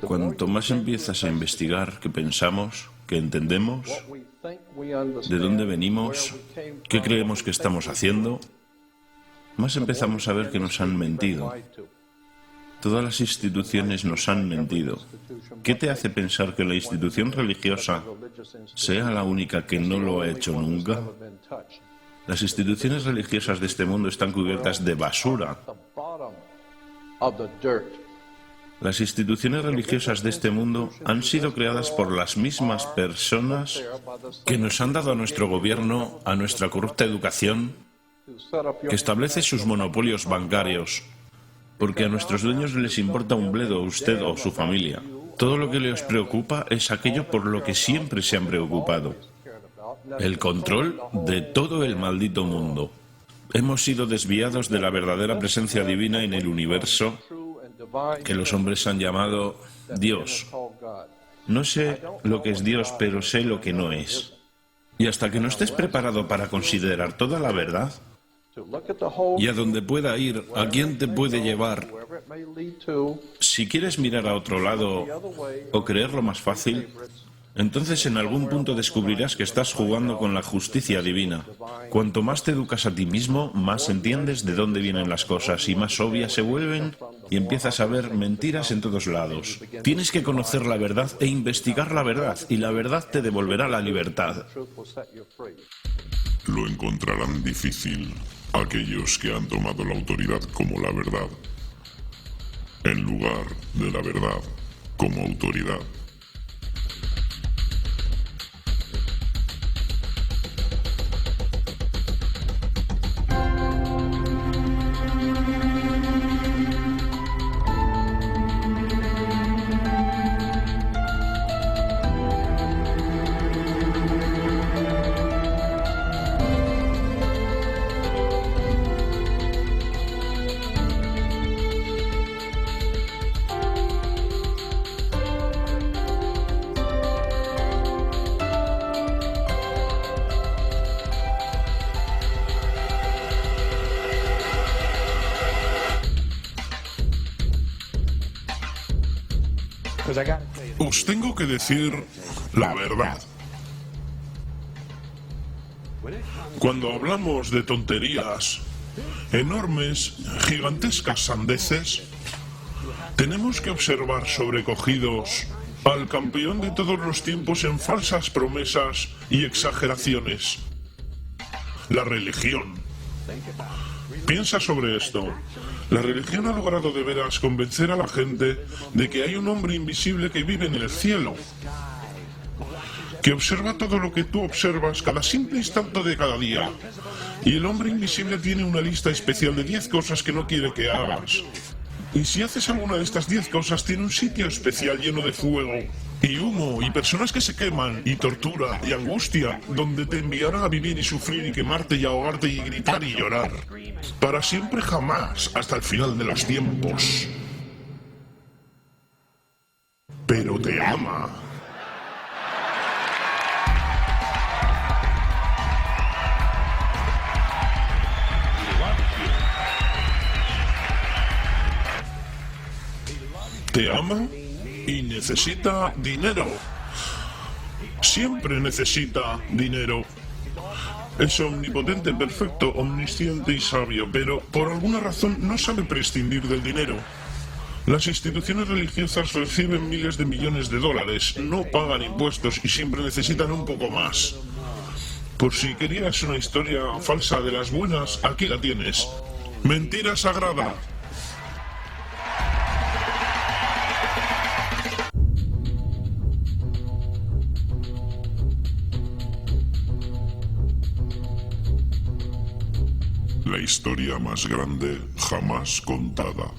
Cuanto más empiezas a investigar qué pensamos, qué entendemos, de dónde venimos, qué creemos que estamos haciendo, más empezamos a ver que nos han mentido. Todas las instituciones nos han mentido. ¿Qué te hace pensar que la institución religiosa sea la única que no lo ha hecho nunca? Las instituciones religiosas de este mundo están cubiertas de basura. Las instituciones religiosas de este mundo han sido creadas por las mismas personas que nos han dado a nuestro gobierno, a nuestra corrupta educación, que establece sus monopolios bancarios, porque a nuestros dueños les importa un bledo, usted o su familia. Todo lo que les preocupa es aquello por lo que siempre se han preocupado: el control de todo el maldito mundo. Hemos sido desviados de la verdadera presencia divina en el universo, que los hombres han llamado Dios. No sé lo que es Dios, pero sé lo que no es. Y hasta que no estés preparado para considerar toda la verdad, y a donde pueda ir, a quién te puede llevar, si quieres mirar a otro lado o creerlo más fácil, entonces en algún punto descubrirás que estás jugando con la justicia divina. Cuanto más te educas a ti mismo, más entiendes de dónde vienen las cosas y más obvias se vuelven y empiezas a ver mentiras en todos lados. Tienes que conocer la verdad e investigar la verdad, y la verdad te devolverá la libertad. Lo encontrarán difícil aquellos que han tomado la autoridad como la verdad, en lugar de la verdad como autoridad. Os tengo que decir la verdad. Cuando hablamos de tonterías, enormes, gigantescas sandeces, tenemos que observar sobrecogidos al campeón de todos los tiempos en falsas promesas y exageraciones: la religión. Piensa sobre esto. La religión ha logrado de veras convencer a la gente de que hay un hombre invisible que vive en el cielo, que observa todo lo que tú observas cada simple instante de cada día. Y el hombre invisible tiene una lista especial de 10 cosas que no quiere que hagas. Y si haces alguna de estas 10 cosas, tiene un sitio especial lleno de fuego y humo y personas que se queman y tortura y angustia, donde te enviará a vivir y sufrir y quemarte y ahogarte y gritar y llorar. Para siempre jamás, hasta el final de los tiempos. Pero te ama. Te ama y necesita dinero. Siempre necesita dinero. Es omnipotente, perfecto, omnisciente y sabio, pero por alguna razón no sabe prescindir del dinero. Las instituciones religiosas reciben miles de millones de dólares, no pagan impuestos y siempre necesitan un poco más. Por si querías una historia falsa de las buenas, aquí la tienes. Mentira sagrada. La historia más grande jamás contada.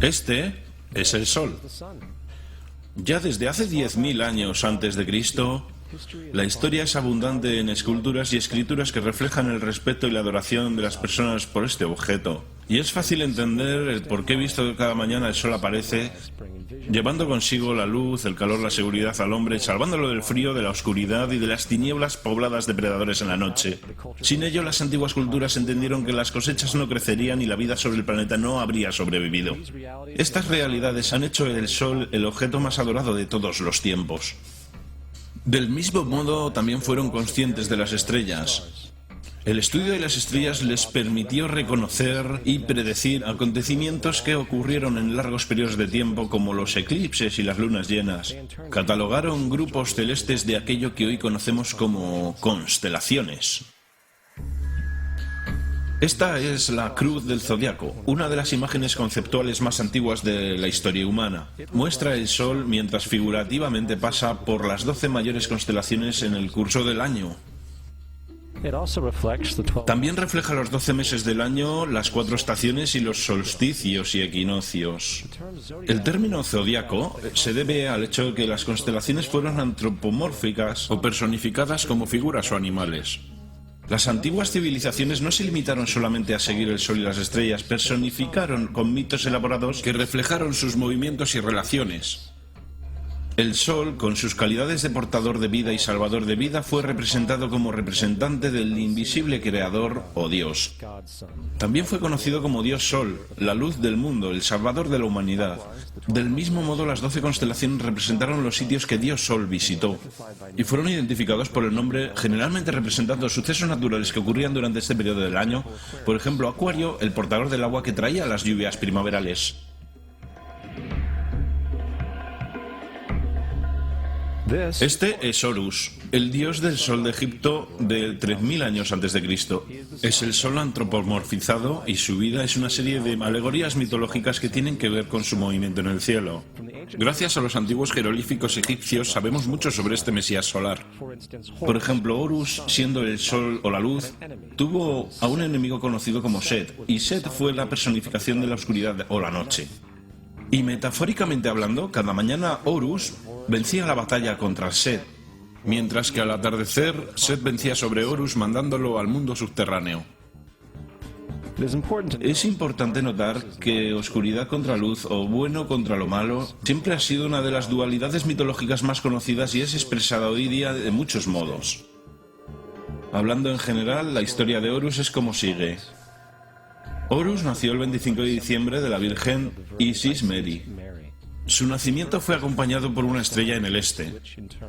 Este es el Sol. Ya desde hace 10.000 años antes de Cristo, La historia es abundante en esculturas y escrituras que reflejan el respeto y la adoración de las personas por este objeto. Y es fácil entender el por qué visto que cada mañana el sol aparece, llevando consigo la luz, el calor, la seguridad al hombre, salvándolo del frío, de la oscuridad y de las tinieblas pobladas de predadores en la noche. Sin ello, las antiguas culturas entendieron que las cosechas no crecerían y la vida sobre el planeta no habría sobrevivido. Estas realidades han hecho del sol el objeto más adorado de todos los tiempos. Del mismo modo, también fueron conscientes de las estrellas. El estudio de las estrellas les permitió reconocer y predecir acontecimientos que ocurrieron en largos periodos de tiempo, como los eclipses y las lunas llenas. Catalogaron grupos celestes de aquello que hoy conocemos como constelaciones. Esta es la Cruz del Zodiaco, una de las imágenes conceptuales más antiguas de la historia humana. Muestra el Sol mientras figurativamente pasa por las 12 mayores constelaciones en el curso del año. También refleja los 12 meses del año, las 4 estaciones y los solsticios y equinoccios. El término zodiaco se debe al hecho de que las constelaciones fueron antropomórficas o personificadas como figuras o animales. Las antiguas civilizaciones no se limitaron solamente a seguir el sol y las estrellas, personificaron con mitos elaborados que reflejaron sus movimientos y relaciones. El sol, con sus calidades de portador de vida y salvador de vida, fue representado como representante del invisible creador o Dios. También fue conocido como Dios Sol, la luz del mundo, el salvador de la humanidad. Del mismo modo, las 12 constelaciones representaron los sitios que Dios Sol visitó y fueron identificados por el nombre, generalmente representando sucesos naturales que ocurrían durante este periodo del año. Por ejemplo, Acuario, el portador del agua que traía las lluvias primaverales. Este es Horus, el dios del sol de Egipto de 3000 años antes de Cristo. Es el sol antropomorfizado y su vida es una serie de alegorías mitológicas que tienen que ver con su movimiento en el cielo. Gracias a los antiguos jeroglíficos egipcios sabemos mucho sobre este mesías solar. Por ejemplo, Horus, siendo el sol o la luz, tuvo a un enemigo conocido como Set, y Set fue la personificación de la oscuridad o la noche. Y metafóricamente hablando, cada mañana Horus vencía la batalla contra Set, mientras que al atardecer Set vencía sobre Horus mandándolo al mundo subterráneo. Es importante notar que oscuridad contra luz o bueno contra lo malo siempre ha sido una de las dualidades mitológicas más conocidas y es expresada hoy día de muchos modos. Hablando en general, la historia de Horus es como sigue. Horus nació el 25 de diciembre de la Virgen Isis Meri. Su nacimiento fue acompañado por una estrella en el este,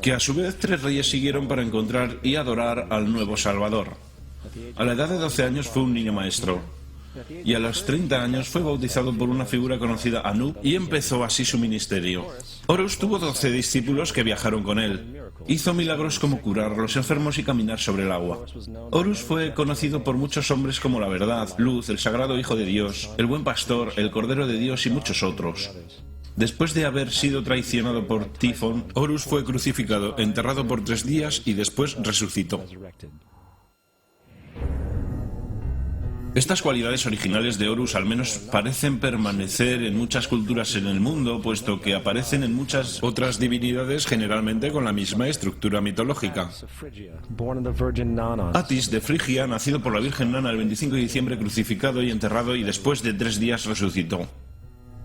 que a su vez 3 reyes siguieron para encontrar y adorar al nuevo Salvador. A la edad de 12 años fue un niño maestro, y a los 30 años fue bautizado por una figura conocida Anub y empezó así su ministerio. Horus tuvo 12 discípulos que viajaron con él. Hizo milagros como curar a los enfermos y caminar sobre el agua. Horus fue conocido por muchos hombres como la Verdad, Luz, el Sagrado Hijo de Dios, el Buen Pastor, el Cordero de Dios y muchos otros. Después de haber sido traicionado por Tifón, Horus fue crucificado, enterrado por 3 días y después resucitó. Estas cualidades originales de Horus al menos parecen permanecer en muchas culturas en el mundo, puesto que aparecen en muchas otras divinidades generalmente con la misma estructura mitológica. Atis de Frigia, nacido por la Virgen Nana el 25 de diciembre, crucificado y enterrado y después de 3 días resucitó.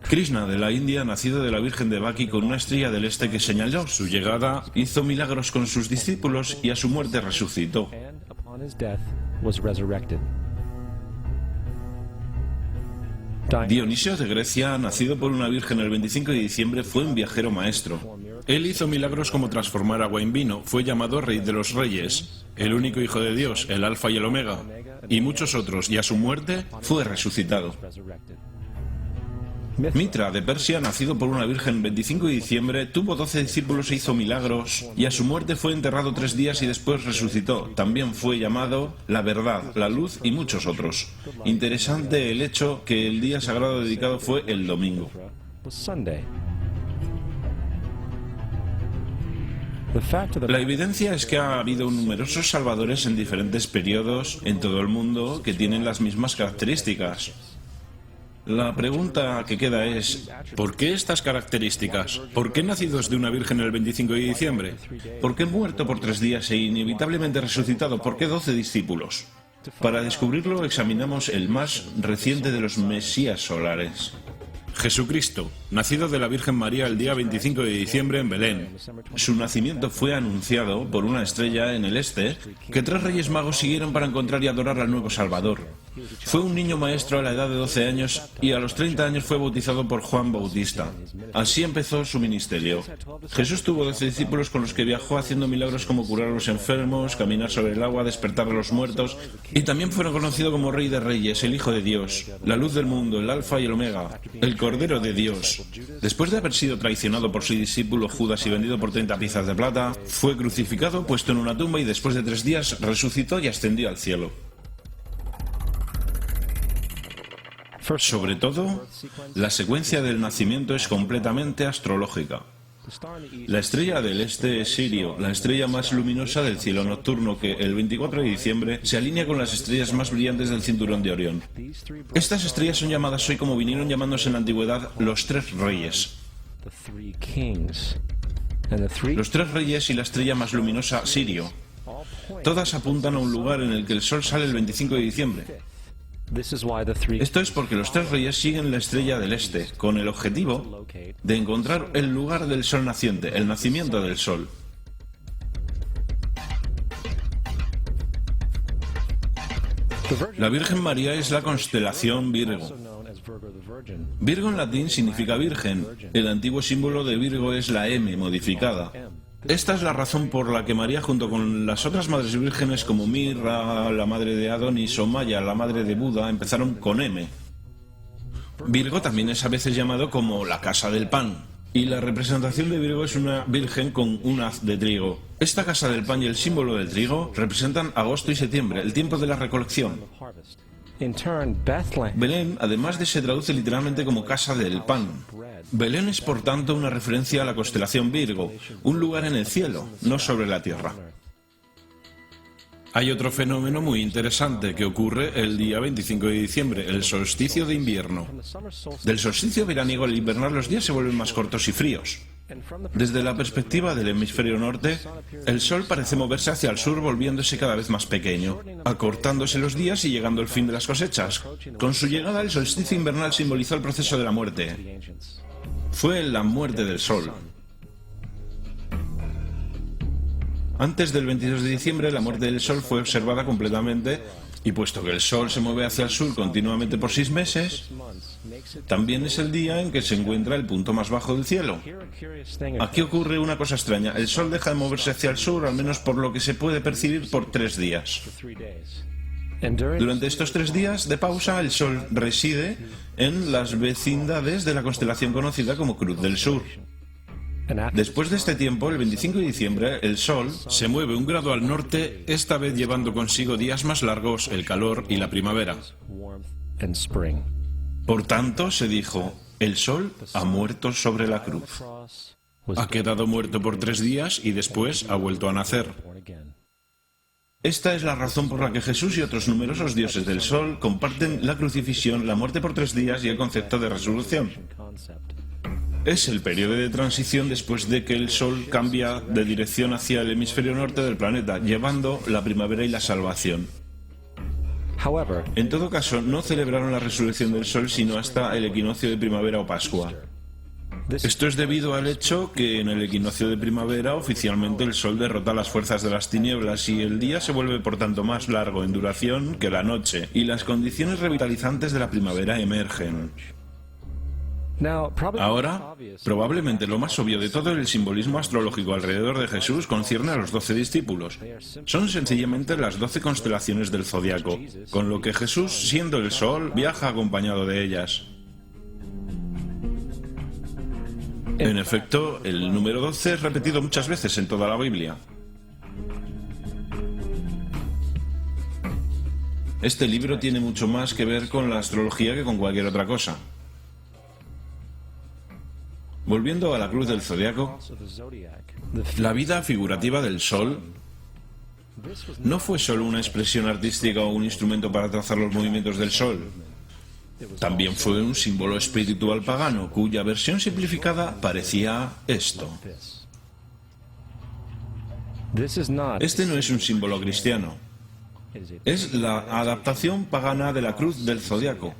Krishna de la India, nacido de la Virgen de Baki con una estrella del este que señaló su llegada, hizo milagros con sus discípulos y a su muerte resucitó. Dionisio de Grecia, nacido por una virgen el 25 de diciembre, fue un viajero maestro. Él hizo milagros como transformar agua en vino, fue llamado Rey de los Reyes, el único Hijo de Dios, el Alfa y el Omega, y muchos otros, y a su muerte fue resucitado. Mitra de Persia, nacido por una virgen el 25 de diciembre, tuvo 12 discípulos e hizo milagros, y a su muerte fue enterrado 3 días y después resucitó. También fue llamado la Verdad, la Luz y muchos otros. Interesante el hecho que el día sagrado dedicado fue el domingo. La evidencia es que ha habido numerosos salvadores en diferentes periodos en todo el mundo que tienen las mismas características. La pregunta que queda es, ¿por qué estas características? ¿Por qué nacidos de una virgen el 25 de diciembre? ¿Por qué muerto por 3 días e inevitablemente resucitado? ¿Por qué 12 discípulos? Para descubrirlo examinamos el más reciente de los mesías solares. Jesucristo, nacido de la Virgen María el día 25 de diciembre en Belén. Su nacimiento fue anunciado por una estrella en el este que 3 reyes magos siguieron para encontrar y adorar al nuevo Salvador. Fue un niño maestro a la edad de 12 años y a los 30 años fue bautizado por Juan Bautista. Así empezó su ministerio. Jesús tuvo 12 discípulos con los que viajó haciendo milagros como curar a los enfermos, caminar sobre el agua, despertar a los muertos, y también fue conocido como Rey de Reyes, el Hijo de Dios, la luz del mundo, el Alfa y el Omega, el Cordero de Dios. Después de haber sido traicionado por su discípulo Judas y vendido por 30 piezas de plata, fue crucificado, puesto en una tumba y después de 3 días resucitó y ascendió al cielo. Sobre todo, la secuencia del nacimiento es completamente astrológica. La estrella del este es Sirio, la estrella más luminosa del cielo nocturno que el 24 de diciembre se alinea con las estrellas más brillantes del cinturón de Orión. Estas estrellas son llamadas hoy, como vinieron llamándose en la antigüedad, los 3 reyes. Los 3 reyes y la estrella más luminosa, Sirio. Todas apuntan a un lugar en el que el sol sale el 25 de diciembre. Esto es porque los 3 reyes siguen la estrella del este, con el objetivo de encontrar el lugar del sol naciente, el nacimiento del sol. La Virgen María es la constelación Virgo. Virgo en latín significa virgen. El antiguo símbolo de Virgo es la M modificada. Esta es la razón por la que María, junto con las otras madres vírgenes como Mirra, la madre de Adonis, o Maya, la madre de Buda, empezaron con M. Virgo también es a veces llamado como la casa del pan, y la representación de Virgo es una virgen con un haz de trigo. Esta casa del pan y el símbolo del trigo representan agosto y septiembre, el tiempo de la recolección. Belén, además se traduce literalmente como casa del pan. Belén es, por tanto, una referencia a la constelación Virgo, un lugar en el cielo, no sobre la tierra. Hay otro fenómeno muy interesante que ocurre el día 25 de diciembre, el solsticio de invierno. Del solsticio veraniego al invernal los días se vuelven más cortos y fríos. Desde la perspectiva del hemisferio norte, el sol parece moverse hacia el sur, volviéndose cada vez más pequeño, acortándose los días y llegando el fin de las cosechas. Con su llegada, el solsticio invernal simbolizó el proceso de la muerte. Fue la muerte del sol. Antes del 22 de diciembre, la muerte del sol fue observada completamente, y puesto que el sol se mueve hacia el sur continuamente por 6 meses, también es el día en que se encuentra el punto más bajo del cielo. Aquí ocurre una cosa extraña. El sol deja de moverse hacia el sur, al menos por lo que se puede percibir, por 3 días. Durante estos 3 días de pausa, el sol reside en las vecindades de la constelación conocida como Cruz del Sur. Después de este tiempo, el 25 de diciembre, el Sol se mueve 1 grado al norte, esta vez llevando consigo días más largos, el calor y la primavera. Por tanto, se dijo, el Sol ha muerto sobre la cruz. Ha quedado muerto por 3 días y después ha vuelto a nacer. Esta es la razón por la que Jesús y otros numerosos dioses del Sol comparten la crucifixión, la muerte por 3 días y el concepto de resurrección. Es el periodo de transición después de que el Sol cambia de dirección hacia el hemisferio norte del planeta, llevando la primavera y la salvación. En todo caso, no celebraron la resurrección del Sol sino hasta el equinoccio de primavera o Pascua. Esto es debido al hecho que en el equinoccio de primavera oficialmente el Sol derrota las fuerzas de las tinieblas y el día se vuelve por tanto más largo en duración que la noche, y las condiciones revitalizantes de la primavera emergen. Ahora, probablemente lo más obvio de todo el simbolismo astrológico alrededor de Jesús concierne a los 12 discípulos. Son sencillamente las 12 constelaciones del zodiaco, con lo que Jesús, siendo el Sol, viaja acompañado de ellas. En efecto, el número 12 es repetido muchas veces en toda la Biblia. Este libro tiene mucho más que ver con la astrología que con cualquier otra cosa. Volviendo a la cruz del zodiaco, la vida figurativa del Sol no fue solo una expresión artística o un instrumento para trazar los movimientos del Sol. También fue un símbolo espiritual pagano, cuya versión simplificada parecía esto. Este no es un símbolo cristiano. Es la adaptación pagana de la cruz del zodiaco.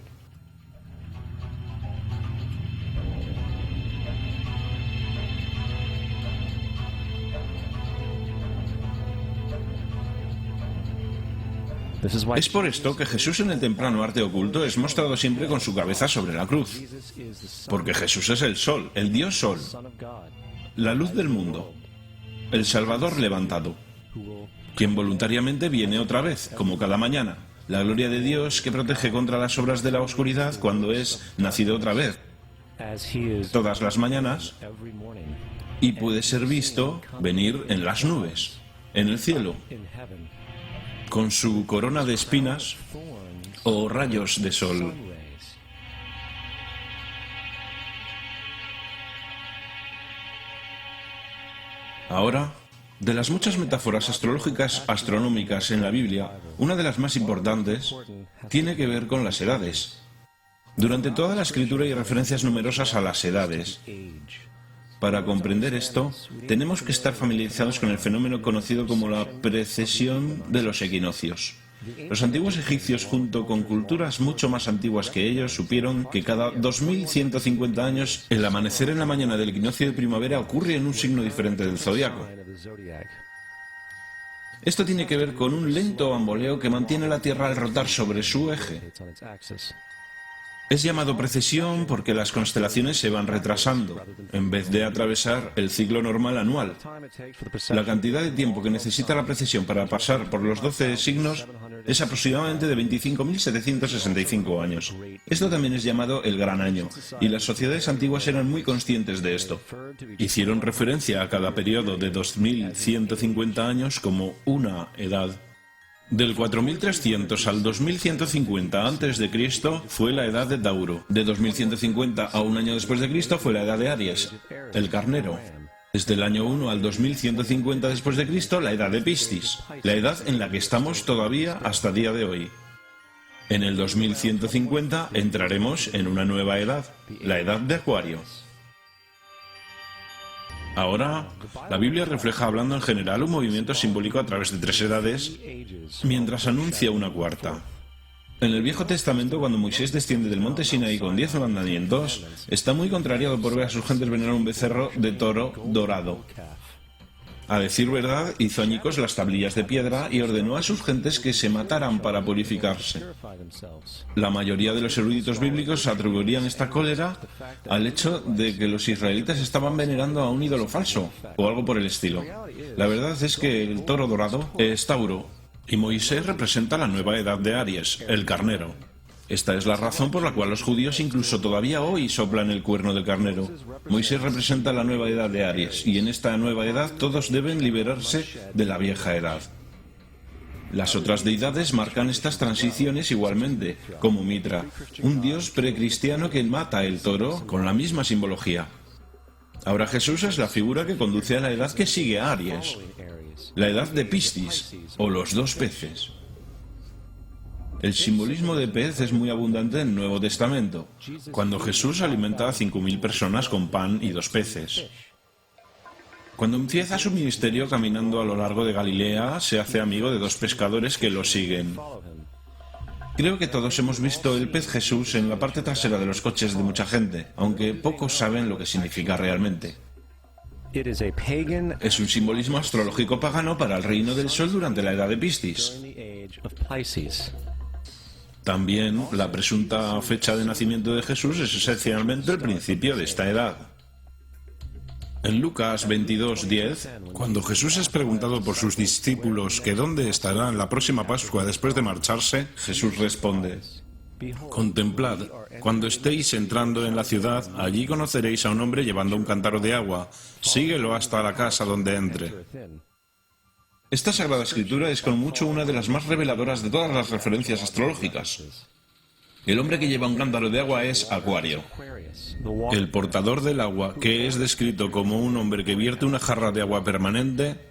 Es por esto que Jesús en el temprano arte oculto es mostrado siempre con su cabeza sobre la cruz. Porque Jesús es el Sol, el Dios Sol, la luz del mundo, el Salvador levantado, quien voluntariamente viene otra vez, como cada mañana. La gloria de Dios que protege contra las obras de la oscuridad cuando es nacido otra vez, todas las mañanas, y puede ser visto venir en las nubes, en el cielo, con su corona de espinas o rayos de sol. Ahora, de las muchas metáforas astrológicas astronómicas en la Biblia, una de las más importantes tiene que ver con las edades. Durante toda la escritura hay referencias numerosas a las edades. Para comprender esto, tenemos que estar familiarizados con el fenómeno conocido como la precesión de los equinoccios. Los antiguos egipcios, junto con culturas mucho más antiguas que ellos, supieron que cada 2150 años el amanecer en la mañana del equinoccio de primavera ocurre en un signo diferente del zodiaco. Esto tiene que ver con un lento bamboleo que mantiene la Tierra al rotar sobre su eje. Es llamado precesión porque las constelaciones se van retrasando, en vez de atravesar el ciclo normal anual. La cantidad de tiempo que necesita la precesión para pasar por los 12 signos es aproximadamente de 25.765 años. Esto también es llamado el Gran Año, y las sociedades antiguas eran muy conscientes de esto. Hicieron referencia a cada periodo de 2.150 años como una edad. Del 4300 al 2150 a.C. fue la edad de Tauro. De 2150 a un año después de Cristo fue la edad de Aries, el carnero. Desde el año 1 al 2150 después de Cristo, la edad de Piscis, la edad en la que estamos todavía hasta día de hoy. En el 2150 entraremos en una nueva edad, la edad de Acuario. Ahora, la Biblia refleja, hablando en general, un movimiento simbólico a través de 3 edades, mientras anuncia una cuarta. En el Viejo Testamento, cuando Moisés desciende del monte Sinaí con 10 mandamientos, está muy contrariado por ver a sus gentes venerar un becerro de toro dorado. A decir verdad, hizo añicos las tablillas de piedra y ordenó a sus gentes que se mataran para purificarse. La mayoría de los eruditos bíblicos atribuirían esta cólera al hecho de que los israelitas estaban venerando a un ídolo falso, o algo por el estilo. La verdad es que el toro dorado es Tauro, y Moisés representa la nueva edad de Aries, el carnero. Esta es la razón por la cual los judíos incluso todavía hoy soplan el cuerno del carnero. Moisés representa la nueva edad de Aries, y en esta nueva edad todos deben liberarse de la vieja edad. Las otras deidades marcan estas transiciones igualmente, como Mitra, un dios precristiano que mata el toro con la misma simbología. Ahora Jesús es la figura que conduce a la edad que sigue a Aries, la edad de Piscis, o los 2 peces. El simbolismo de pez es muy abundante en el Nuevo Testamento, cuando Jesús alimenta a 5.000 personas con pan y 2 peces. Cuando empieza su ministerio caminando a lo largo de Galilea, se hace amigo de 2 pescadores que lo siguen. Creo que todos hemos visto el pez Jesús en la parte trasera de los coches de mucha gente, aunque pocos saben lo que significa realmente. Es un simbolismo astrológico pagano para el reino del sol durante la edad de Piscis. También la presunta fecha de nacimiento de Jesús es esencialmente el principio de esta edad. En Lucas 22:10, cuando Jesús es preguntado por sus discípulos que dónde estará en la próxima Pascua después de marcharse, Jesús responde: «Contemplad, cuando estéis entrando en la ciudad, allí conoceréis a un hombre llevando un cántaro de agua. Síguelo hasta la casa donde entre». Esta Sagrada Escritura es con mucho una de las más reveladoras de todas las referencias astrológicas. El hombre que lleva un cántaro de agua es Acuario. El portador del agua, que es descrito como un hombre que vierte una jarra de agua permanente,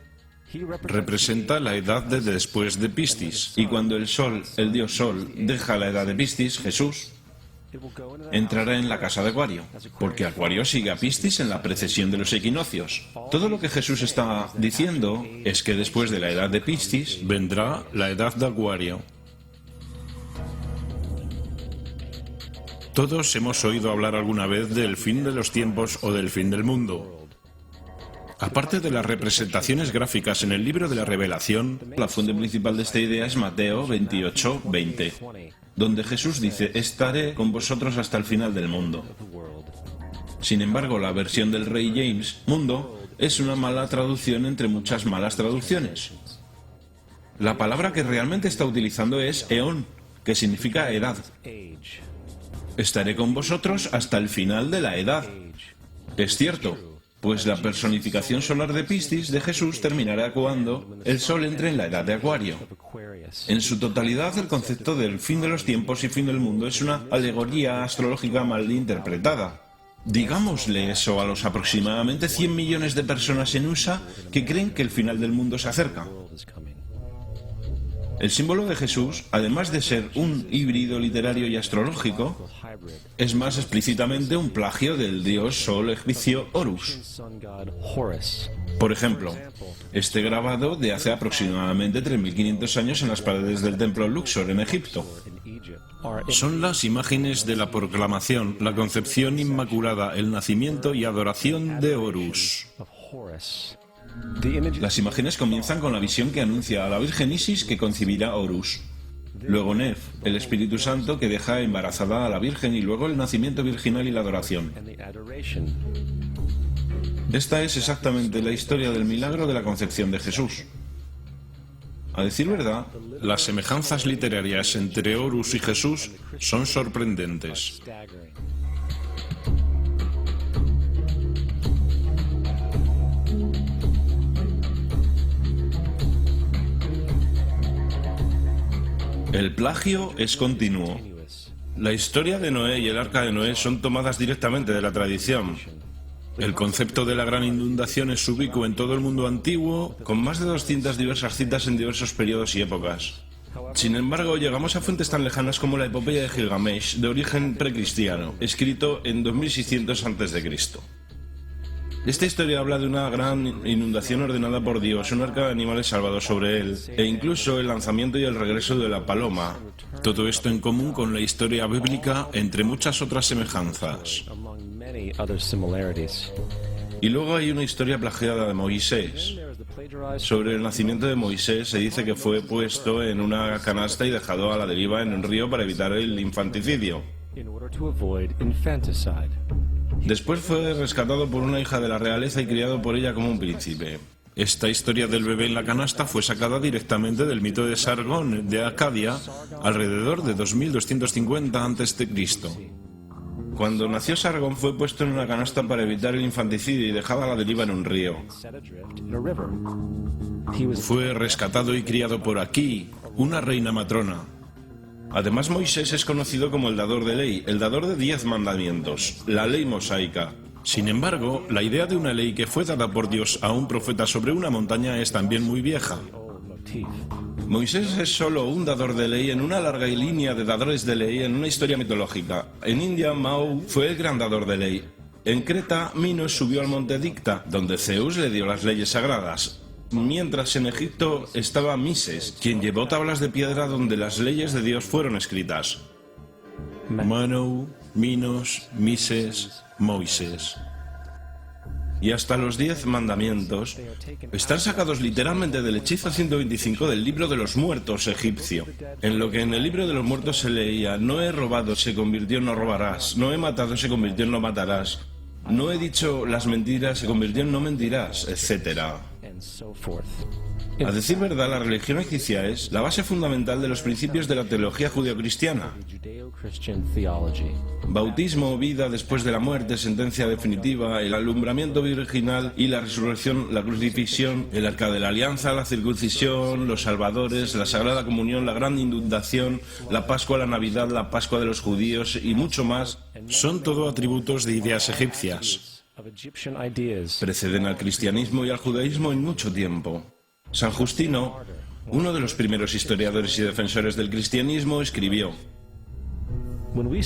representa la edad de después de Piscis. Y cuando el sol, el dios Sol, deja la edad de Piscis, Jesús, entrará en la casa de Acuario, porque Acuario sigue a Piscis en la precesión de los equinoccios. Todo lo que Jesús está diciendo es que después de la edad de Piscis vendrá la edad de Acuario. Todos hemos oído hablar alguna vez del fin de los tiempos o del fin del mundo. Aparte de las representaciones gráficas en el libro de la Revelación, la fuente principal de esta idea es Mateo 28:20, donde Jesús dice: estaré con vosotros hasta el final del mundo. Sin embargo, la versión del Rey James, mundo, es una mala traducción entre muchas malas traducciones. La palabra que realmente está utilizando es eón, que significa edad. Estaré con vosotros hasta el final de la edad. Es cierto, pues la personificación solar de Piscis de Jesús terminará cuando el Sol entre en la edad de Acuario. En su totalidad, el concepto del fin de los tiempos y fin del mundo es una alegoría astrológica mal interpretada. Digámosle eso a los aproximadamente 100 millones de personas en USA que creen que el final del mundo se acerca. El símbolo de Jesús, además de ser un híbrido literario y astrológico, es más explícitamente un plagio del dios sol egipcio Horus. Por ejemplo, este grabado de hace aproximadamente 3.500 años en las paredes del templo Luxor en Egipto. Son las imágenes de la proclamación, la concepción inmaculada, el nacimiento y adoración de Horus. Las imágenes comienzan con la visión que anuncia a la Virgen Isis que concebirá Horus. Luego Nef, el Espíritu Santo que deja embarazada a la Virgen, y luego el nacimiento virginal y la adoración. Esta es exactamente la historia del milagro de la concepción de Jesús. A decir verdad, las semejanzas literarias entre Horus y Jesús son sorprendentes. El plagio es continuo. La historia de Noé y el arca de Noé son tomadas directamente de la tradición. El concepto de la gran inundación es ubicuo en todo el mundo antiguo, con más de 200 diversas citas en diversos periodos y épocas. Sin embargo, llegamos a fuentes tan lejanas como la epopeya de Gilgamesh, de origen precristiano, escrito en 2600 a.C. Esta historia habla de una gran inundación ordenada por Dios, un arca de animales salvados sobre él, e incluso el lanzamiento y el regreso de la paloma. Todo esto en común con la historia bíblica, entre muchas otras semejanzas. Y luego hay una historia plagiada de Moisés. Sobre el nacimiento de Moisés se dice que fue puesto en una canasta y dejado a la deriva en un río para evitar el infanticidio. Después fue rescatado por una hija de la realeza y criado por ella como un príncipe. Esta historia del bebé en la canasta fue sacada directamente del mito de Sargón de Acadia alrededor de 2250 a.C. Cuando nació Sargón fue puesto en una canasta para evitar el infanticidio y dejado a la deriva en un río. Fue rescatado y criado por Aquí, una reina matrona. Además, Moisés es conocido como el dador de ley, el dador de 10 mandamientos, la ley mosaica. Sin embargo, la idea de una ley que fue dada por Dios a un profeta sobre una montaña es también muy vieja. Moisés es solo un dador de ley en una larga línea de dadores de ley en una historia mitológica. En India, Mao fue el gran dador de ley. En Creta, Minos subió al monte Dicta, donde Zeus le dio las leyes sagradas. Mientras en Egipto estaba Mises, quien llevó tablas de piedra donde las leyes de Dios fueron escritas. Manu, Minos, Mises, Moisés. Y hasta los 10 mandamientos están sacados literalmente del hechizo 125 del libro de los muertos egipcio. En lo que en el libro de los muertos se leía: no he robado, se convirtió en no robarás; no he matado, se convirtió en no matarás; no he dicho las mentiras, se convirtió en no mentirás, etc. A decir verdad, la religión egipcia es la base fundamental de los principios de la teología judeocristiana. Bautismo, vida después de la muerte, sentencia definitiva, el alumbramiento virginal y la resurrección, la crucifixión, el arca de la alianza, la circuncisión, los salvadores, la sagrada comunión, la gran inundación, la Pascua, la Navidad, la Pascua de los judíos y mucho más, son todo atributos de ideas egipcias. Preceden al cristianismo y al judaísmo en mucho tiempo. San Justino, uno de los primeros historiadores y defensores del cristianismo, escribió: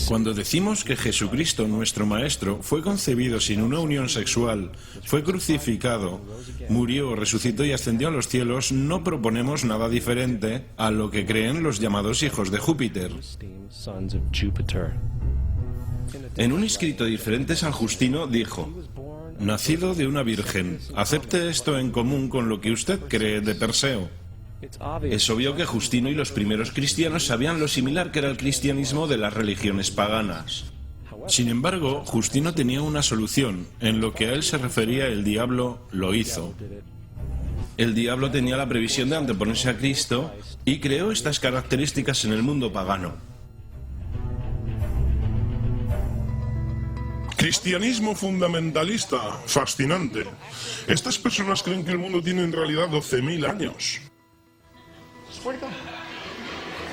Cuando decimos que Jesucristo, nuestro Maestro, fue concebido sin una unión sexual, fue crucificado, murió, resucitó y ascendió a los cielos, no proponemos nada diferente a lo que creen los llamados hijos de Júpiter. En un escrito diferente, San Justino dijo: nacido de una virgen, acepte esto en común con lo que usted cree de Perseo. Es obvio que Justino y los primeros cristianos sabían lo similar que era el cristianismo de las religiones paganas. Sin embargo, Justino tenía una solución. En lo que a él se refería, el diablo lo hizo. El diablo tenía la previsión de anteponerse a Cristo y creó estas características en el mundo pagano. Cristianismo fundamentalista, fascinante. Estas personas creen que el mundo tiene en realidad 12.000 años.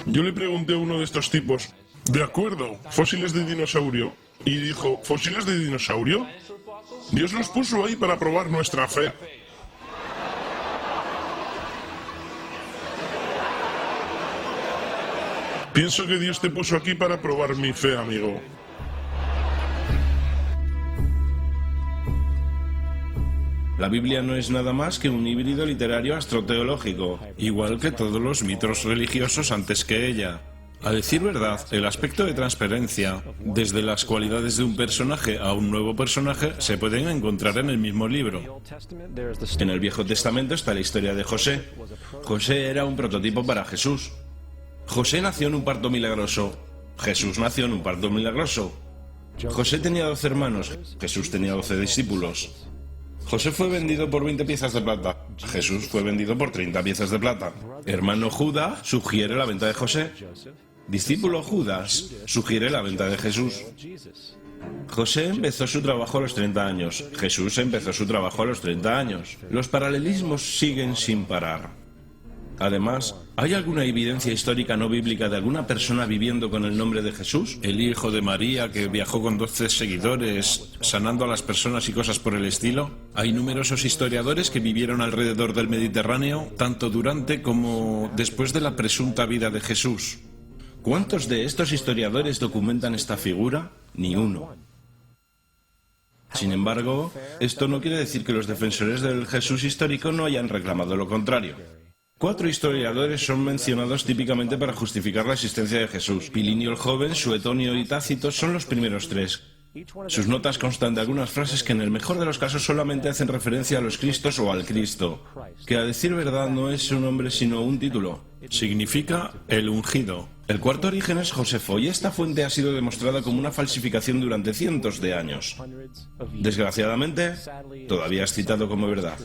Yo le pregunté a uno de estos tipos, de acuerdo, fósiles de dinosaurio, y dijo, ¿fósiles de dinosaurio? Dios los puso ahí para probar nuestra fe. Pienso que Dios te puso aquí para probar mi fe, amigo. La Biblia no es nada más que un híbrido literario astroteológico, igual que todos los mitos religiosos antes que ella. A decir verdad, el aspecto de transparencia, desde las cualidades de un personaje a un nuevo personaje, se pueden encontrar en el mismo libro. En el Viejo Testamento está la historia de José. José era un prototipo para Jesús. José nació en un parto milagroso. Jesús nació en un parto milagroso. José tenía 12 hermanos. Jesús tenía 12 discípulos. José fue vendido por 20 piezas de plata. Jesús fue vendido por 30 piezas de plata. Hermano Judas sugiere la venta de José. Discípulo Judas sugiere la venta de Jesús. José empezó su trabajo a los 30 años. Jesús empezó su trabajo a los 30 años. Los paralelismos siguen sin parar. Además, ¿hay alguna evidencia histórica no bíblica de alguna persona viviendo con el nombre de Jesús? El hijo de María que viajó con 12 seguidores, sanando a las personas y cosas por el estilo. Hay numerosos historiadores que vivieron alrededor del Mediterráneo, tanto durante como después de la presunta vida de Jesús. ¿Cuántos de estos historiadores documentan esta figura? Ni uno. Sin embargo, esto no quiere decir que los defensores del Jesús histórico no hayan reclamado lo contrario. 4 historiadores son mencionados típicamente para justificar la existencia de Jesús. Pilinio el Joven, Suetonio y Tácito son los primeros 3. Sus notas constan de algunas frases que en el mejor de los casos solamente hacen referencia a los Cristos o al Cristo, que a decir verdad no es un nombre sino un título. Significa el ungido. El cuarto origen es Josefo y esta fuente ha sido demostrada como una falsificación durante cientos de años. Desgraciadamente, todavía es citado como verdad.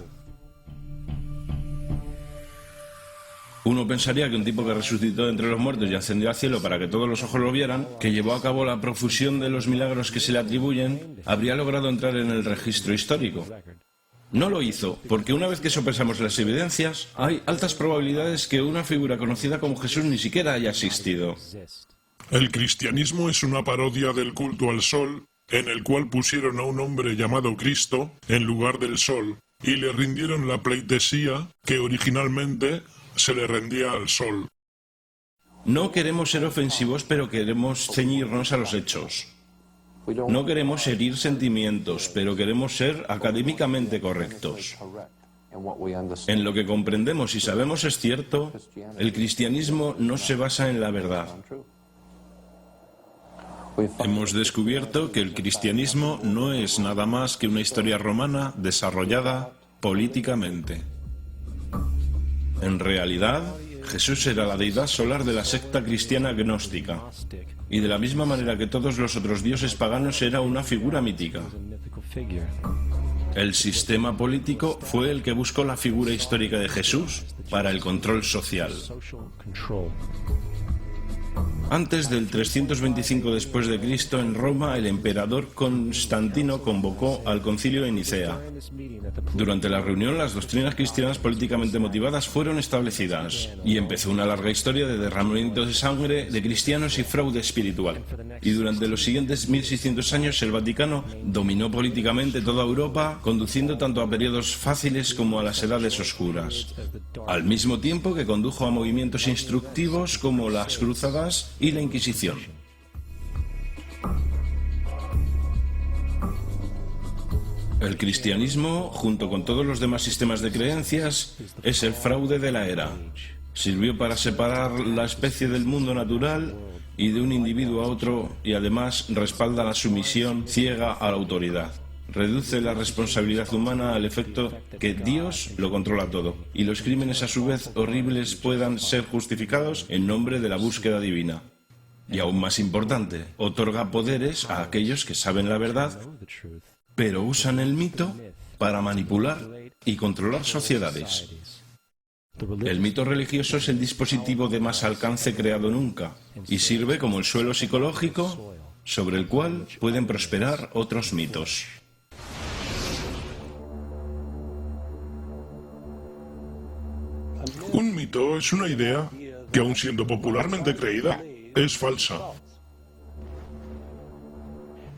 Uno pensaría que un tipo que resucitó de entre los muertos y ascendió al cielo para que todos los ojos lo vieran, que llevó a cabo la profusión de los milagros que se le atribuyen, habría logrado entrar en el registro histórico. No lo hizo, porque una vez que sopesamos las evidencias, hay altas probabilidades que una figura conocida como Jesús ni siquiera haya existido. El cristianismo es una parodia del culto al sol, en el cual pusieron a un hombre llamado Cristo en lugar del sol, y le rindieron la pleitesía que originalmente se le rendía al sol. No queremos ser ofensivos, pero queremos ceñirnos a los hechos. No queremos herir sentimientos, pero queremos ser académicamente correctos. En lo que comprendemos y sabemos es cierto, el cristianismo no se basa en la verdad. Hemos descubierto que el cristianismo no es nada más que una historia romana desarrollada políticamente. En realidad, Jesús era la deidad solar de la secta cristiana gnóstica, y de la misma manera que todos los otros dioses paganos era una figura mítica. El sistema político fue el que buscó la figura histórica de Jesús para el control social. Antes del 325 después de Cristo, en Roma, el emperador Constantino convocó al concilio de Nicea. Durante la reunión, las doctrinas cristianas políticamente motivadas fueron establecidas y empezó una larga historia de derramamiento de sangre de cristianos y fraude espiritual. Y durante los siguientes 1600 años, el Vaticano dominó políticamente toda Europa, conduciendo tanto a periodos fáciles como a las edades oscuras, al mismo tiempo que condujo a movimientos instructivos como las cruzadas y la Inquisición. El cristianismo, junto con todos los demás sistemas de creencias, es el fraude de la era. Sirvió para separar la especie del mundo natural y de un individuo a otro, y además respalda la sumisión ciega a la autoridad. Reduce la responsabilidad humana al efecto que Dios lo controla todo, y los crímenes a su vez horribles puedan ser justificados en nombre de la búsqueda divina. Y aún más importante, otorga poderes a aquellos que saben la verdad, pero usan el mito para manipular y controlar sociedades. El mito religioso es el dispositivo de más alcance creado nunca y sirve como el suelo psicológico sobre el cual pueden prosperar otros mitos. Un mito es una idea que, aun siendo popularmente creída, es falsa.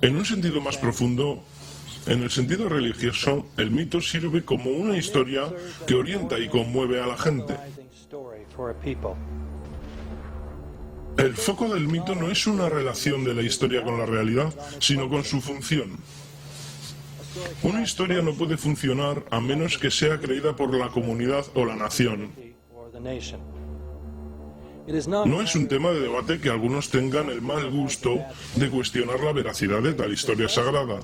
En un sentido más profundo, en el sentido religioso, el mito sirve como una historia que orienta y conmueve a la gente. El foco del mito no es una relación de la historia con la realidad, sino con su función. Una historia no puede funcionar a menos que sea creída por la comunidad o la nación. No es un tema de debate que algunos tengan el mal gusto de cuestionar la veracidad de tal historia sagrada.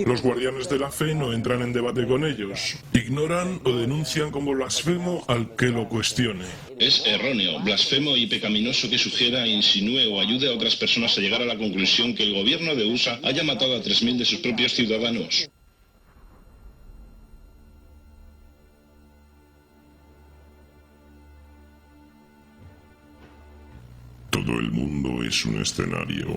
Los guardianes de la fe no entran en debate con ellos. Ignoran o denuncian como blasfemo al que lo cuestione. Es erróneo, blasfemo y pecaminoso que sugiera, insinúe o ayude a otras personas a llegar a la conclusión que el gobierno de USA haya matado a 3.000 de sus propios ciudadanos. Todo el mundo es un escenario.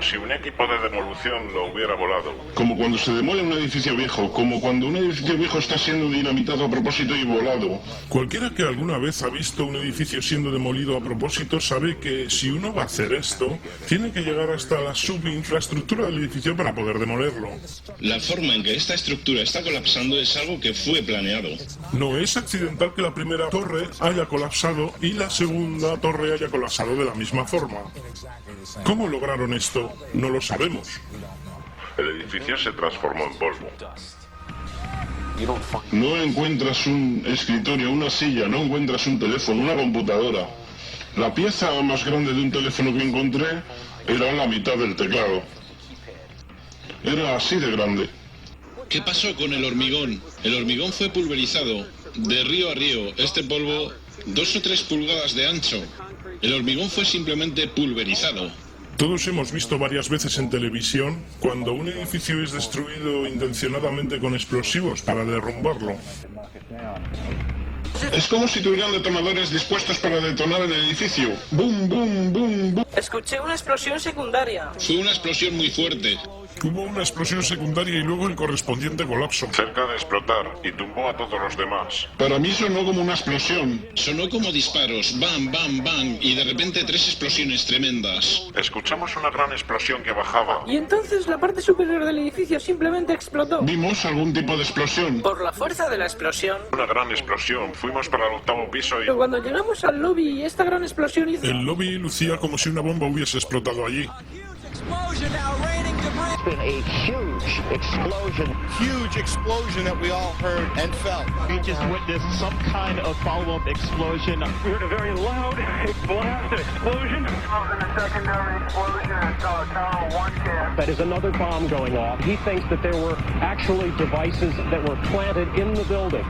Si un equipo de demolición lo hubiera volado. Como cuando se demole un edificio viejo, como cuando un edificio viejo está siendo dinamitado a propósito y volado. Cualquiera que alguna vez ha visto un edificio siendo demolido a propósito sabe que si uno va a hacer esto, tiene que llegar hasta la subinfraestructura del edificio para poder demolerlo. La forma en que esta estructura está colapsando es algo que fue planeado. No es accidental que la primera torre haya colapsado y la segunda torre haya colapsado de la misma forma. ¿Cómo lograron esto? No lo sabemos. El edificio se transformó en polvo. No encuentras un escritorio, una silla, no encuentras un teléfono, una computadora. La pieza más grande de un teléfono que encontré era la mitad del teclado. Era así de grande. ¿Qué pasó con el hormigón? El hormigón fue pulverizado de río a río. Este polvo, 2 o 3 pulgadas de ancho. El hormigón fue simplemente pulverizado. Todos hemos visto varias veces en televisión cuando un edificio es destruido intencionadamente con explosivos para derrumbarlo. Es como si tuvieran detonadores dispuestos para detonar el edificio. ¡Bum, bum, bum, bum! Escuché una explosión secundaria. Fue una explosión muy fuerte. Hubo una explosión secundaria y luego el correspondiente colapso. Cerca de explotar y tumbó a todos los demás. Para mí sonó como una explosión. Sonó como disparos, bam, bam, bam, y de repente 3 explosiones tremendas. Escuchamos una gran explosión que bajaba. Y entonces la parte superior del edificio simplemente explotó. Vimos algún tipo de explosión. Por la fuerza de la explosión. Una gran explosión. Fuimos para el 8º piso y... Pero cuando llegamos al lobby, esta gran explosión hizo... El lobby lucía como si una bomba hubiese explotado allí. It's been a huge explosion that we all heard and felt. We just witnessed some kind of follow-up explosion. We heard a very loud blast explosion. A secondary explosion at Tower 1 camp. That is another bomb going off. He thinks that there were actually devices that were planted in the building.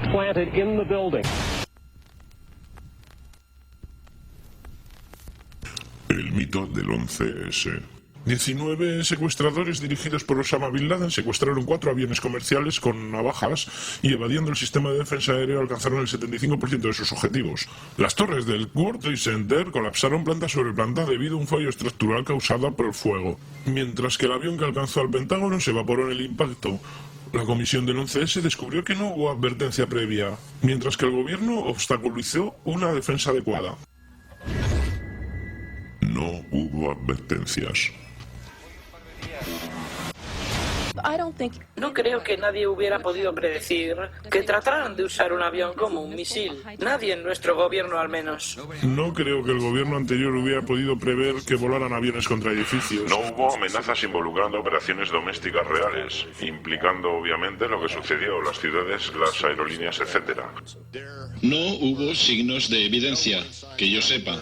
El mito del 11S. 19 secuestradores dirigidos por Osama Bin Laden secuestraron 4 aviones comerciales con navajas y evadiendo el sistema de defensa aérea alcanzaron el 75% de sus objetivos. Las torres del World Trade Center colapsaron planta sobre planta debido a un fallo estructural causado por el fuego, mientras que el avión que alcanzó al Pentágono se evaporó en el impacto. La comisión del 11S descubrió que no hubo advertencia previa, mientras que el gobierno obstaculizó una defensa adecuada. No hubo advertencias. No creo que nadie hubiera podido predecir que trataran de usar un avión como un misil. Nadie en nuestro gobierno, al menos. No creo que el gobierno anterior hubiera podido prever que volaran aviones contra edificios. No hubo amenazas involucrando operaciones domésticas reales, implicando obviamente lo que sucedió, las ciudades, las aerolíneas, etc. No hubo signos de evidencia, que yo sepa.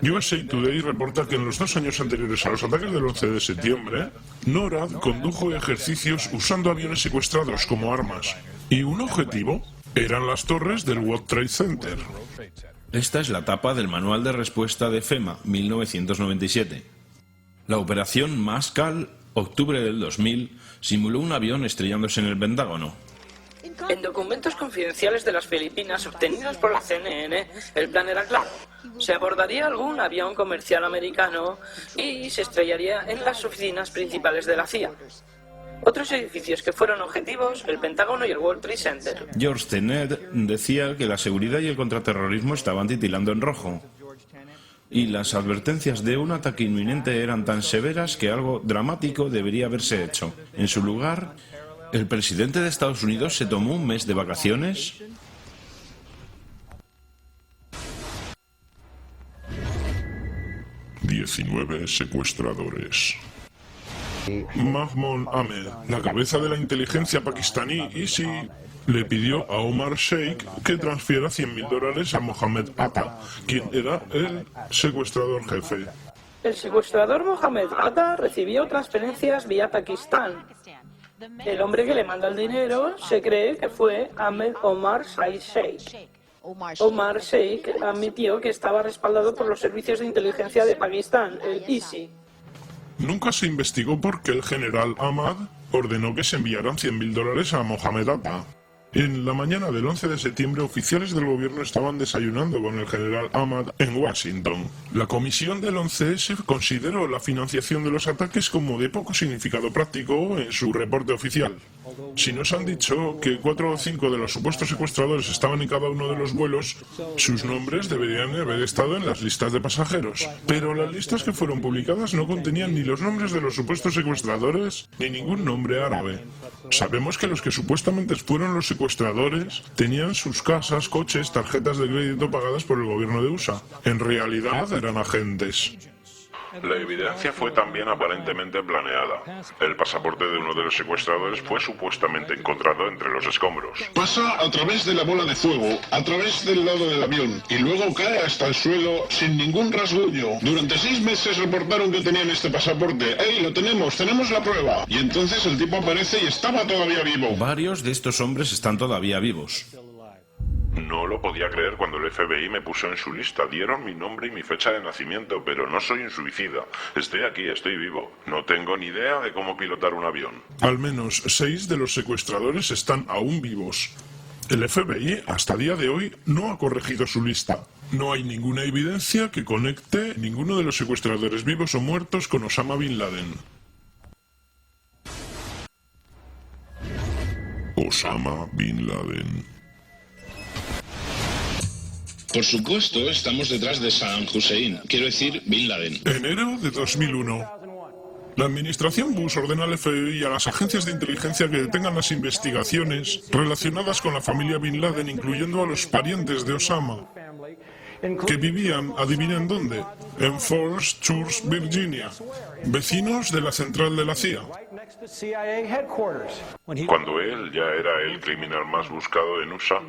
USA Today reporta que en los 2 años anteriores a los ataques del 11 de septiembre, NORAD condujo ejercicios usando aviones secuestrados como armas. Y un objetivo eran las torres del World Trade Center. Esta es la tapa del Manual de Respuesta de FEMA, 1997. La operación Mascal, octubre del 2000, simuló un avión estrellándose en el Pentágono. En documentos confidenciales de las Filipinas obtenidos por la CNN, el plan era claro. Se abordaría algún avión comercial americano y se estrellaría en las oficinas principales de la CIA. Otros edificios que fueron objetivos, el Pentágono y el World Trade Center. George Tenet decía que la seguridad y el contraterrorismo estaban titilando en rojo. Y las advertencias de un ataque inminente eran tan severas que algo dramático debería haberse hecho. En su lugar, el presidente de Estados Unidos se tomó un mes de vacaciones. ...19 secuestradores. Mahmoud Ahmed, la cabeza de la inteligencia pakistaní ISI, le pidió a Omar Sheikh que transfiera $100.000 a Mohammed Atta, quien era el secuestrador jefe. El secuestrador Mohammed Atta recibió transferencias vía Pakistán. El hombre que le manda el dinero se cree que fue Ahmed Omar Sheikh. Omar Sheikh admitió que estaba respaldado por los servicios de inteligencia de Pakistán, el ISI. Nunca se investigó por qué el general Ahmad ordenó que se enviaran $100.000 a Mohammed Atta. En la mañana del 11 de septiembre, oficiales del gobierno estaban desayunando con el general Ahmad en Washington. La comisión del 11S consideró la financiación de los ataques como de poco significado práctico en su reporte oficial. Si nos han dicho que 4 o 5 de los supuestos secuestradores estaban en cada uno de los vuelos, sus nombres deberían haber estado en las listas de pasajeros. Pero las listas que fueron publicadas no contenían ni los nombres de los supuestos secuestradores ni ningún nombre árabe. Sabemos que los que supuestamente fueron los secuestradores tenían sus casas, coches, tarjetas de crédito pagadas por el gobierno de USA. En realidad eran agentes. La evidencia fue también aparentemente planeada. El pasaporte de uno de los secuestradores fue supuestamente encontrado entre los escombros. Pasa a través de la bola de fuego, a través del lado del avión, y luego cae hasta el suelo sin ningún rasguño. Durante 6 meses reportaron que tenían este pasaporte. ¡Ey, lo tenemos la prueba! Y entonces el tipo aparece y estaba todavía vivo. Varios de estos hombres están todavía vivos. No lo podía creer cuando el FBI me puso en su lista. Dieron mi nombre y mi fecha de nacimiento, pero no soy un suicida. Estoy aquí, estoy vivo. No tengo ni idea de cómo pilotar un avión. Al menos 6 de los secuestradores están aún vivos. El FBI, hasta día de hoy, no ha corregido su lista. No hay ninguna evidencia que conecte ninguno de los secuestradores vivos o muertos con Osama Bin Laden. Osama Bin Laden. Por supuesto, estamos detrás de Saddam Hussein, quiero decir, Bin Laden. Enero de 2001. La administración Bush ordena al FBI y a las agencias de inteligencia que detengan las investigaciones relacionadas con la familia Bin Laden, incluyendo a los parientes de Osama, que vivían, adivinen dónde, en Falls Church, Virginia, vecinos de la central de la CIA. Cuando él ya era el criminal más buscado en USA,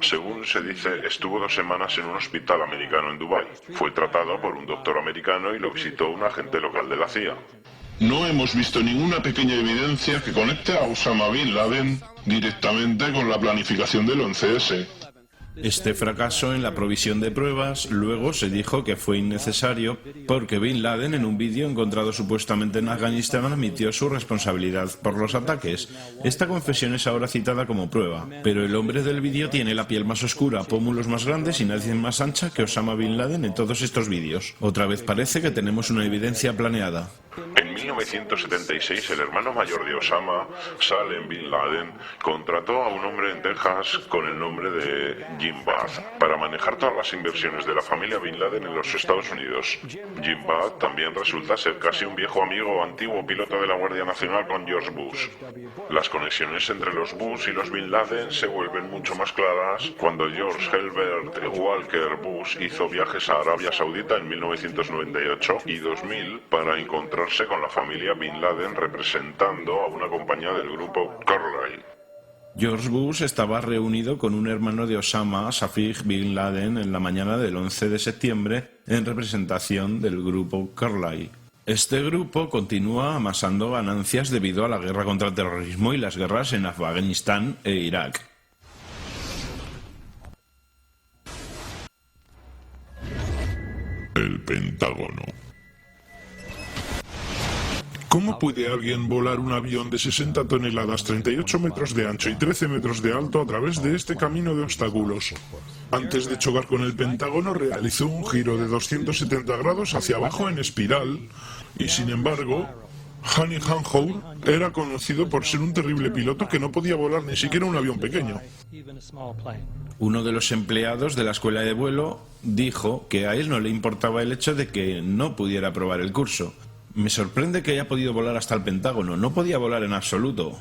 según se dice, estuvo 2 semanas en un hospital americano en Dubái. Fue tratado por un doctor americano y lo visitó un agente local de la CIA. No hemos visto ninguna pequeña evidencia que conecte a Osama Bin Laden directamente con la planificación del 11S. Este fracaso en la provisión de pruebas luego se dijo que fue innecesario porque Bin Laden, en un vídeo encontrado supuestamente en Afganistán, admitió su responsabilidad por los ataques. Esta confesión es ahora citada como prueba, pero el hombre del vídeo tiene la piel más oscura, pómulos más grandes y nariz más ancha que Osama Bin Laden en todos estos vídeos. Otra vez parece que tenemos una evidencia planeada. En 1976, el hermano mayor de Osama, Salem Bin Laden, contrató a un hombre en Texas con el nombre de Jim Bath para manejar todas las inversiones de la familia Bin Laden en los Estados Unidos. Jim Bath también resulta ser casi un viejo amigo o antiguo piloto de la Guardia Nacional con George Bush. Las conexiones entre los Bush y los Bin Laden se vuelven mucho más claras cuando George Herbert Walker Bush hizo viajes a Arabia Saudita en 1998 y 2000 para encontrarse con la familia Bin Laden representando a una compañía del grupo Carlyle. George Bush estaba reunido con un hermano de Osama, Safik Bin Laden, en la mañana del 11 de septiembre en representación del grupo Carlyle. Este grupo continúa amasando ganancias debido a la guerra contra el terrorismo y las guerras en Afganistán e Irak. El Pentágono. ¿Cómo puede alguien volar un avión de 60 toneladas, 38 metros de ancho y 13 metros de alto a través de este camino de obstáculos? Antes de chocar con el Pentágono, realizó un giro de 270 grados hacia abajo en espiral y, sin embargo, Hani Hanhour era conocido por ser un terrible piloto que no podía volar ni siquiera un avión pequeño. Uno de los empleados de la escuela de vuelo dijo que a él no le importaba el hecho de que no pudiera aprobar el curso. Me sorprende que haya podido volar hasta el Pentágono. No podía volar en absoluto.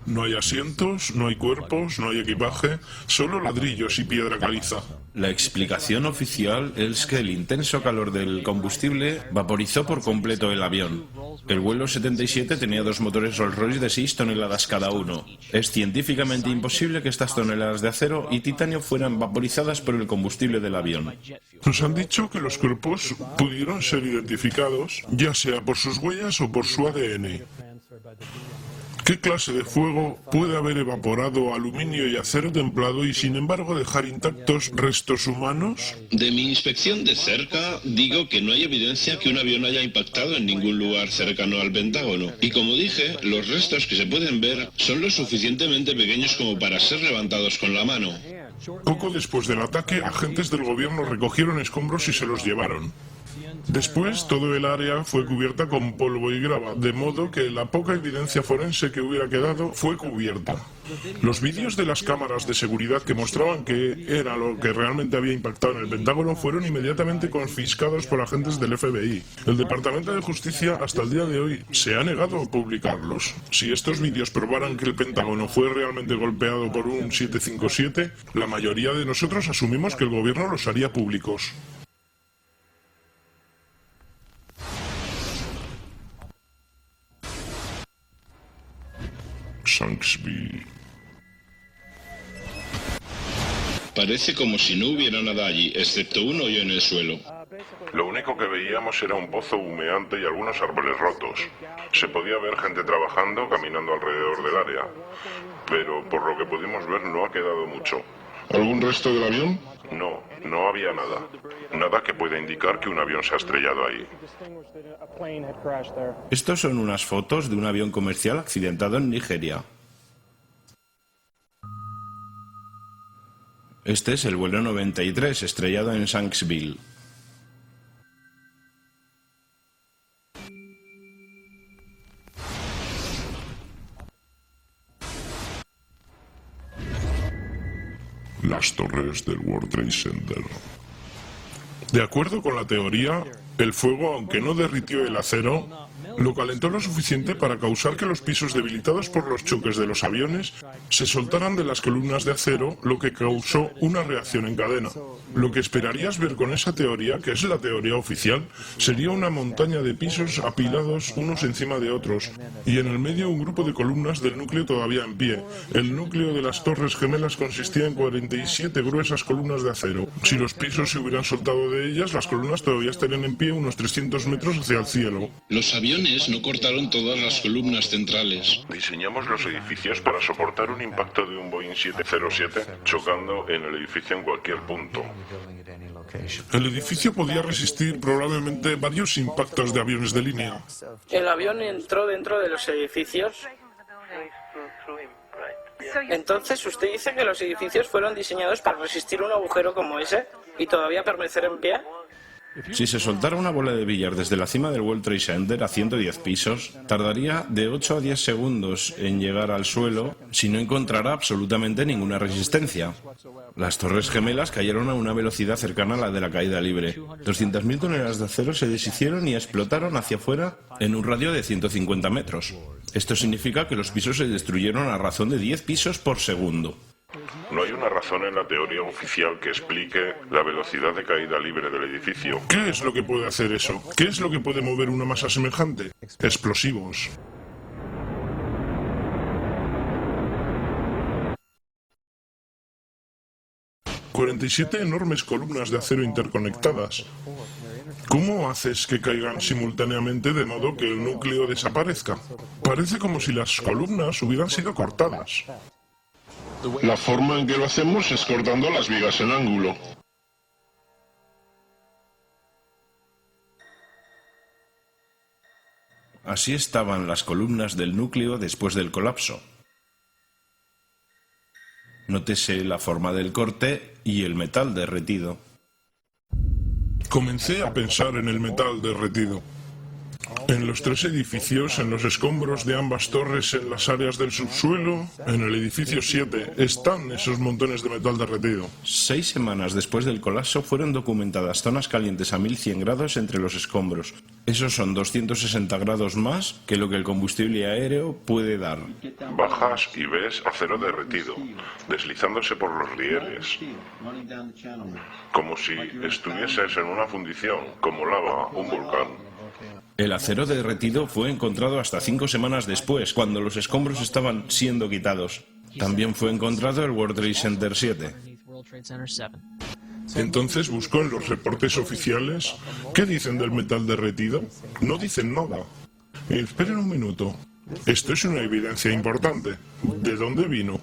No hay asientos, no hay cuerpos, no hay equipaje, solo ladrillos y piedra caliza. La explicación oficial es que el intenso calor del combustible vaporizó por completo el avión. El vuelo 77 tenía dos motores Rolls-Royce de 6 toneladas cada uno. Es científicamente imposible que estas toneladas de acero y titanio fueran vaporizadas por el combustible del avión. Nos han dicho que los cuerpos pudieron ser identificados, ya sea por sus huellas o por su ADN. ¿Qué clase de fuego puede haber evaporado aluminio y acero templado y sin embargo dejar intactos restos humanos? De mi inspección de cerca, digo que no hay evidencia que un avión haya impactado en ningún lugar cercano al Pentágono. Y como dije, los restos que se pueden ver son lo suficientemente pequeños como para ser levantados con la mano. Poco después del ataque, agentes del gobierno recogieron escombros y se los llevaron. Después, todo el área fue cubierta con polvo y grava, de modo que la poca evidencia forense que hubiera quedado fue cubierta. Los vídeos de las cámaras de seguridad que mostraban que era lo que realmente había impactado en el Pentágono fueron inmediatamente confiscados por agentes del FBI. El Departamento de Justicia hasta el día de hoy se ha negado a publicarlos. Si estos vídeos probaran que el Pentágono fue realmente golpeado por un 757, la mayoría de nosotros asumimos que el gobierno los haría públicos. Shanksville. Parece como si no hubiera nada allí, excepto un hoyo en el suelo. Lo único que veíamos era un pozo humeante y algunos árboles rotos. Se podía ver gente trabajando, caminando alrededor del área. Pero por lo que pudimos ver no ha quedado mucho. ¿Algún resto del avión? No, no había nada. Nada que pueda indicar que un avión se ha estrellado ahí. Estos son unas fotos de un avión comercial accidentado en Nigeria. Este es el vuelo 93 estrellado en Shanksville. Las torres del World Trade Center. De acuerdo con la teoría, el fuego, aunque no derritió el acero, lo calentó lo suficiente para causar que los pisos debilitados por los choques de los aviones se soltaran de las columnas de acero, lo que causó una reacción en cadena. Lo que esperarías ver con esa teoría, que es la teoría oficial, sería una montaña de pisos apilados unos encima de otros, y en el medio un grupo de columnas del núcleo todavía en pie. El núcleo de las torres gemelas consistía en 47 gruesas columnas de acero. Si los pisos se hubieran soltado de ellas, las columnas todavía estarían en pie pie unos 300 metros hacia el cielo. Los aviones no cortaron todas las columnas centrales. Diseñamos los edificios para soportar un impacto de un Boeing 707 chocando en el edificio en cualquier punto. El edificio podía resistir probablemente varios impactos de aviones de línea. ¿El avión entró dentro de los edificios? Entonces, ¿usted dice que los edificios fueron diseñados para resistir un agujero como ese y todavía permanecer en pie? Si se soltara una bola de billar desde la cima del World Trade Center a 110 pisos, tardaría de 8 a 10 segundos en llegar al suelo si no encontrara absolutamente ninguna resistencia. Las Torres Gemelas cayeron a una velocidad cercana a la de la caída libre. 200.000 toneladas de acero se deshicieron y explotaron hacia afuera en un radio de 150 metros. Esto significa que los pisos se destruyeron a razón de 10 pisos por segundo. No hay una razón en la teoría oficial que explique la velocidad de caída libre del edificio. ¿Qué es lo que puede hacer eso? ¿Qué es lo que puede mover una masa semejante? Explosivos. ...47 enormes columnas de acero interconectadas. ¿Cómo haces que caigan simultáneamente de modo que el núcleo desaparezca? Parece como si las columnas hubieran sido cortadas. La forma en que lo hacemos es cortando las vigas en ángulo. Así estaban las columnas del núcleo después del colapso. Nótese la forma del corte y el metal derretido. Comencé a pensar en el metal derretido. En los 3 edificios, en los escombros de ambas torres, en las áreas del subsuelo, en el edificio 7, están esos montones de metal derretido. 6 semanas después del colapso fueron documentadas zonas calientes a 1100 grados entre los escombros. Esos son 260 grados más que lo que el combustible aéreo puede dar. Bajas y ves acero derretido, deslizándose por los rieles, como si estuvieses en una fundición, como lava, un volcán. El acero derretido fue encontrado hasta 5 semanas después, cuando los escombros estaban siendo quitados. También fue encontrado el World Trade Center 7. Entonces buscó en los reportes oficiales. ¿Qué dicen del metal derretido? No dicen nada. Esperen un minuto. Esto es una evidencia importante. ¿De dónde vino?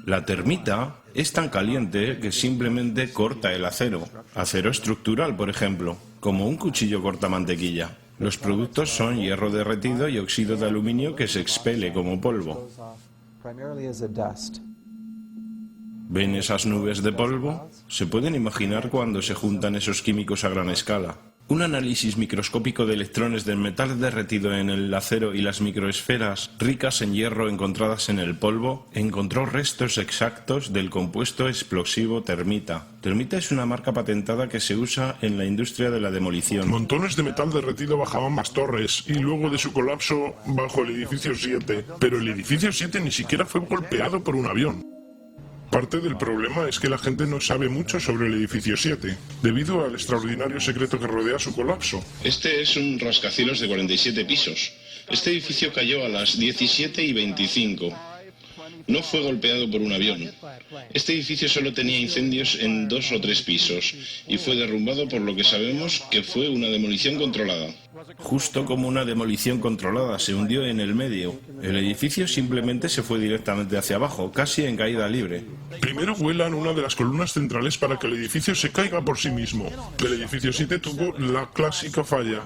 La termita es tan caliente que simplemente corta el acero. Acero estructural, por ejemplo, como un cuchillo corta mantequilla. Los productos son hierro derretido y óxido de aluminio que se expele como polvo. ¿Ven esas nubes de polvo? ¿Se pueden imaginar cuando se juntan esos químicos a gran escala? Un análisis microscópico de electrones del metal derretido en el acero y las microesferas ricas en hierro encontradas en el polvo encontró restos exactos del compuesto explosivo termita. Termita es una marca patentada que se usa en la industria de la demolición. Montones de metal derretido bajaban más torres y luego de su colapso bajo el edificio 7. Pero el edificio 7 ni siquiera fue golpeado por un avión. Parte del problema es que la gente no sabe mucho sobre el edificio 7, debido al extraordinario secreto que rodea su colapso. Este es un rascacielos de 47 pisos. Este edificio cayó a las 17:25. No fue golpeado por un avión. Este edificio solo tenía incendios en 2 o 3 pisos y fue derrumbado por lo que sabemos que fue una demolición controlada. Justo como una demolición controlada, se hundió en el medio. El edificio simplemente se fue directamente hacia abajo, casi en caída libre. Primero vuelan una de las columnas centrales para que el edificio se caiga por sí mismo. El edificio 7 tuvo la clásica falla.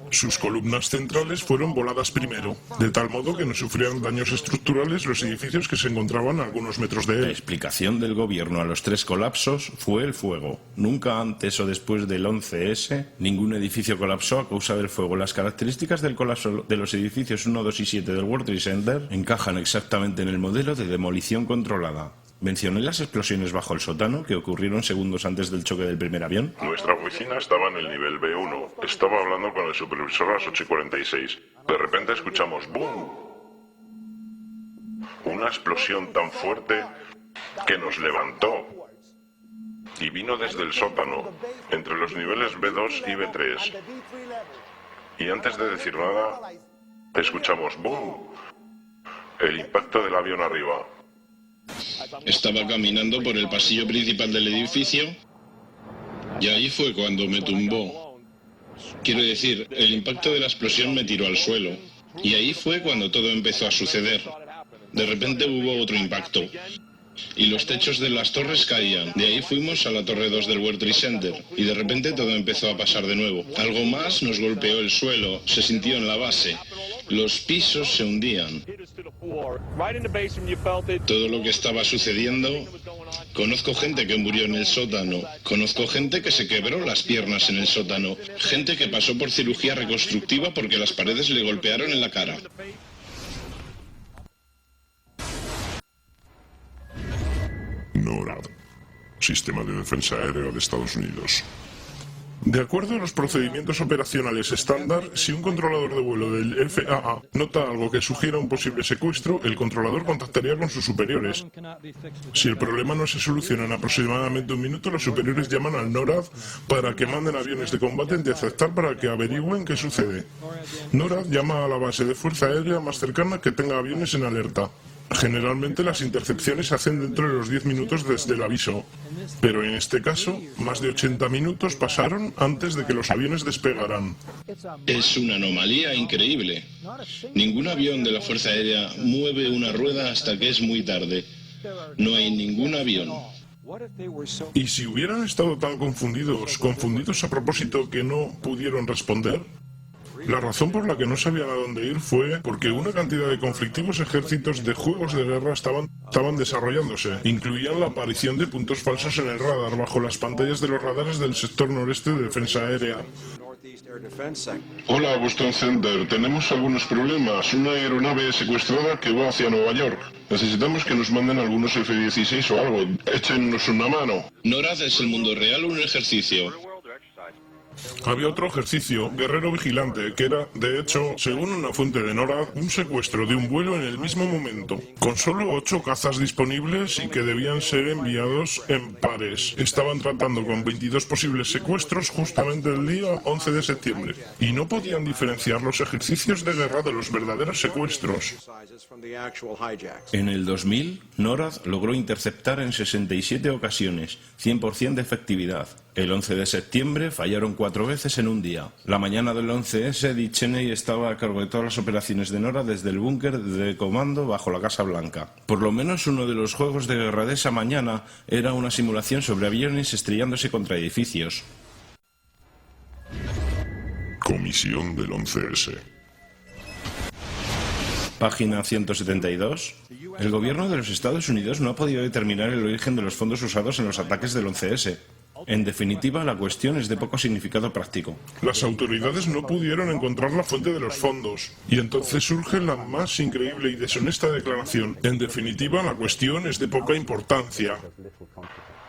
Sus columnas centrales fueron voladas primero, de tal modo que no sufrieran daños estructurales los edificios que se encontraban a algunos metros de él. La explicación del gobierno a los 3 colapsos fue el fuego. Nunca antes o después del 11S, ningún edificio colapsó a causa del fuego. Las características del colapso de los edificios 1, 2 y 7 del World Trade Center encajan exactamente en el modelo de demolición controlada. Mencioné las explosiones bajo el sótano que ocurrieron segundos antes del choque del primer avión. Nuestra oficina estaba en el nivel B1. Estaba hablando con el supervisor a las 8:46. De repente escuchamos ¡boom! Una explosión tan fuerte que nos levantó. Y vino desde el sótano, entre los niveles B2 y B3. Y antes de decir nada, escuchamos ¡boom! El impacto del avión arriba. Estaba caminando por el pasillo principal del edificio Y ahí fue cuando me tumbó. Quiero decir, el impacto de la explosión me tiró al suelo. Y ahí fue cuando todo empezó a suceder. De repente hubo otro impacto. Y los techos de las torres caían. De ahí fuimos a la torre 2 del World Trade Center. Y de repente todo empezó a pasar de nuevo. Algo más nos golpeó el suelo. Se sintió en la base. Los pisos se hundían. Todo lo que estaba sucediendo... Conozco gente que murió en el sótano. Conozco gente que se quebró las piernas en el sótano. Gente que pasó por cirugía reconstructiva porque las paredes le golpearon en la cara. NORAD, Sistema de Defensa Aérea de Estados Unidos. De acuerdo a los procedimientos operacionales estándar, si un controlador de vuelo del FAA nota algo que sugiera un posible secuestro, el controlador contactaría con sus superiores. Si el problema no se soluciona en aproximadamente un minuto, los superiores llaman al NORAD para que manden aviones de combate a interceptar para que averigüen qué sucede. NORAD llama a la base de fuerza aérea más cercana que tenga aviones en alerta. Generalmente las intercepciones se hacen dentro de los 10 minutos desde el aviso, pero en este caso, más de 80 minutos pasaron antes de que los aviones despegaran. Es una anomalía increíble. Ningún avión de la Fuerza Aérea mueve una rueda hasta que es muy tarde. No hay ningún avión. ¿Y si hubieran estado tan confundidos a propósito que no pudieron responder? La razón por la que no sabían a dónde ir fue porque una cantidad de conflictivos ejércitos de juegos de guerra estaban desarrollándose. Incluían la aparición de puntos falsos en el radar bajo las pantallas de los radares del sector noreste de defensa aérea. Hola, Boston Center. Tenemos algunos problemas. Una aeronave secuestrada que va hacia Nueva York. Necesitamos que nos manden algunos F-16 o algo. Échenos una mano. NORAD es el mundo real o un ejercicio. Había otro ejercicio, Guerrero Vigilante, que era, de hecho, según una fuente de NORAD, un secuestro de un vuelo en el mismo momento, con solo 8 cazas disponibles y que debían ser enviados en pares. Estaban tratando con 22 posibles secuestros justamente el día 11 de septiembre, y no podían diferenciar los ejercicios de guerra de los verdaderos secuestros. En el 2000, NORAD logró interceptar en 67 ocasiones, 100% de efectividad. El 11 de septiembre fallaron 4 veces en un día. La mañana del 11S, Dick Cheney estaba a cargo de todas las operaciones de NORAD desde el búnker de comando bajo la Casa Blanca. Por lo menos uno de los juegos de guerra de esa mañana era una simulación sobre aviones estrellándose contra edificios. Comisión del 11S. Página 172. El gobierno de los Estados Unidos no ha podido determinar el origen de los fondos usados en los ataques del 11S. En definitiva, la cuestión es de poco significado práctico. Las autoridades no pudieron encontrar la fuente de los fondos, y entonces surge la más increíble y deshonesta declaración. En definitiva, la cuestión es de poca importancia.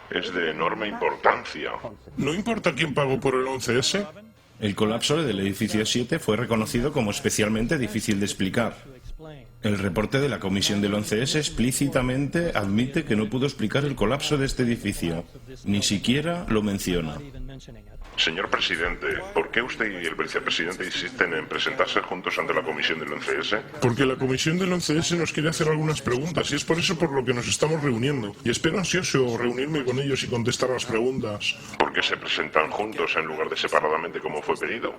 Es de enorme importancia. ¿No importa quién pagó por el 11S? El colapso del edificio 7 fue reconocido como especialmente difícil de explicar. El reporte de la Comisión del 11S explícitamente admite que no pudo explicar el colapso de este edificio. Ni siquiera lo menciona. Señor presidente, ¿por qué usted y el vicepresidente insisten en presentarse juntos ante la Comisión del 11S? Porque la Comisión del 11S nos quiere hacer algunas preguntas y es por eso por lo que nos estamos reuniendo. Y espero ansioso reunirme con ellos y contestar las preguntas. ¿Por qué se presentan juntos en lugar de separadamente como fue pedido?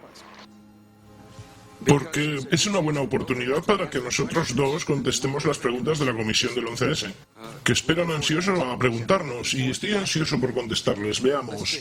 Porque es una buena oportunidad para que nosotros dos contestemos las preguntas de la Comisión del 11S, que esperan ansiosos a preguntarnos, y estoy ansioso por contestarles. Veamos.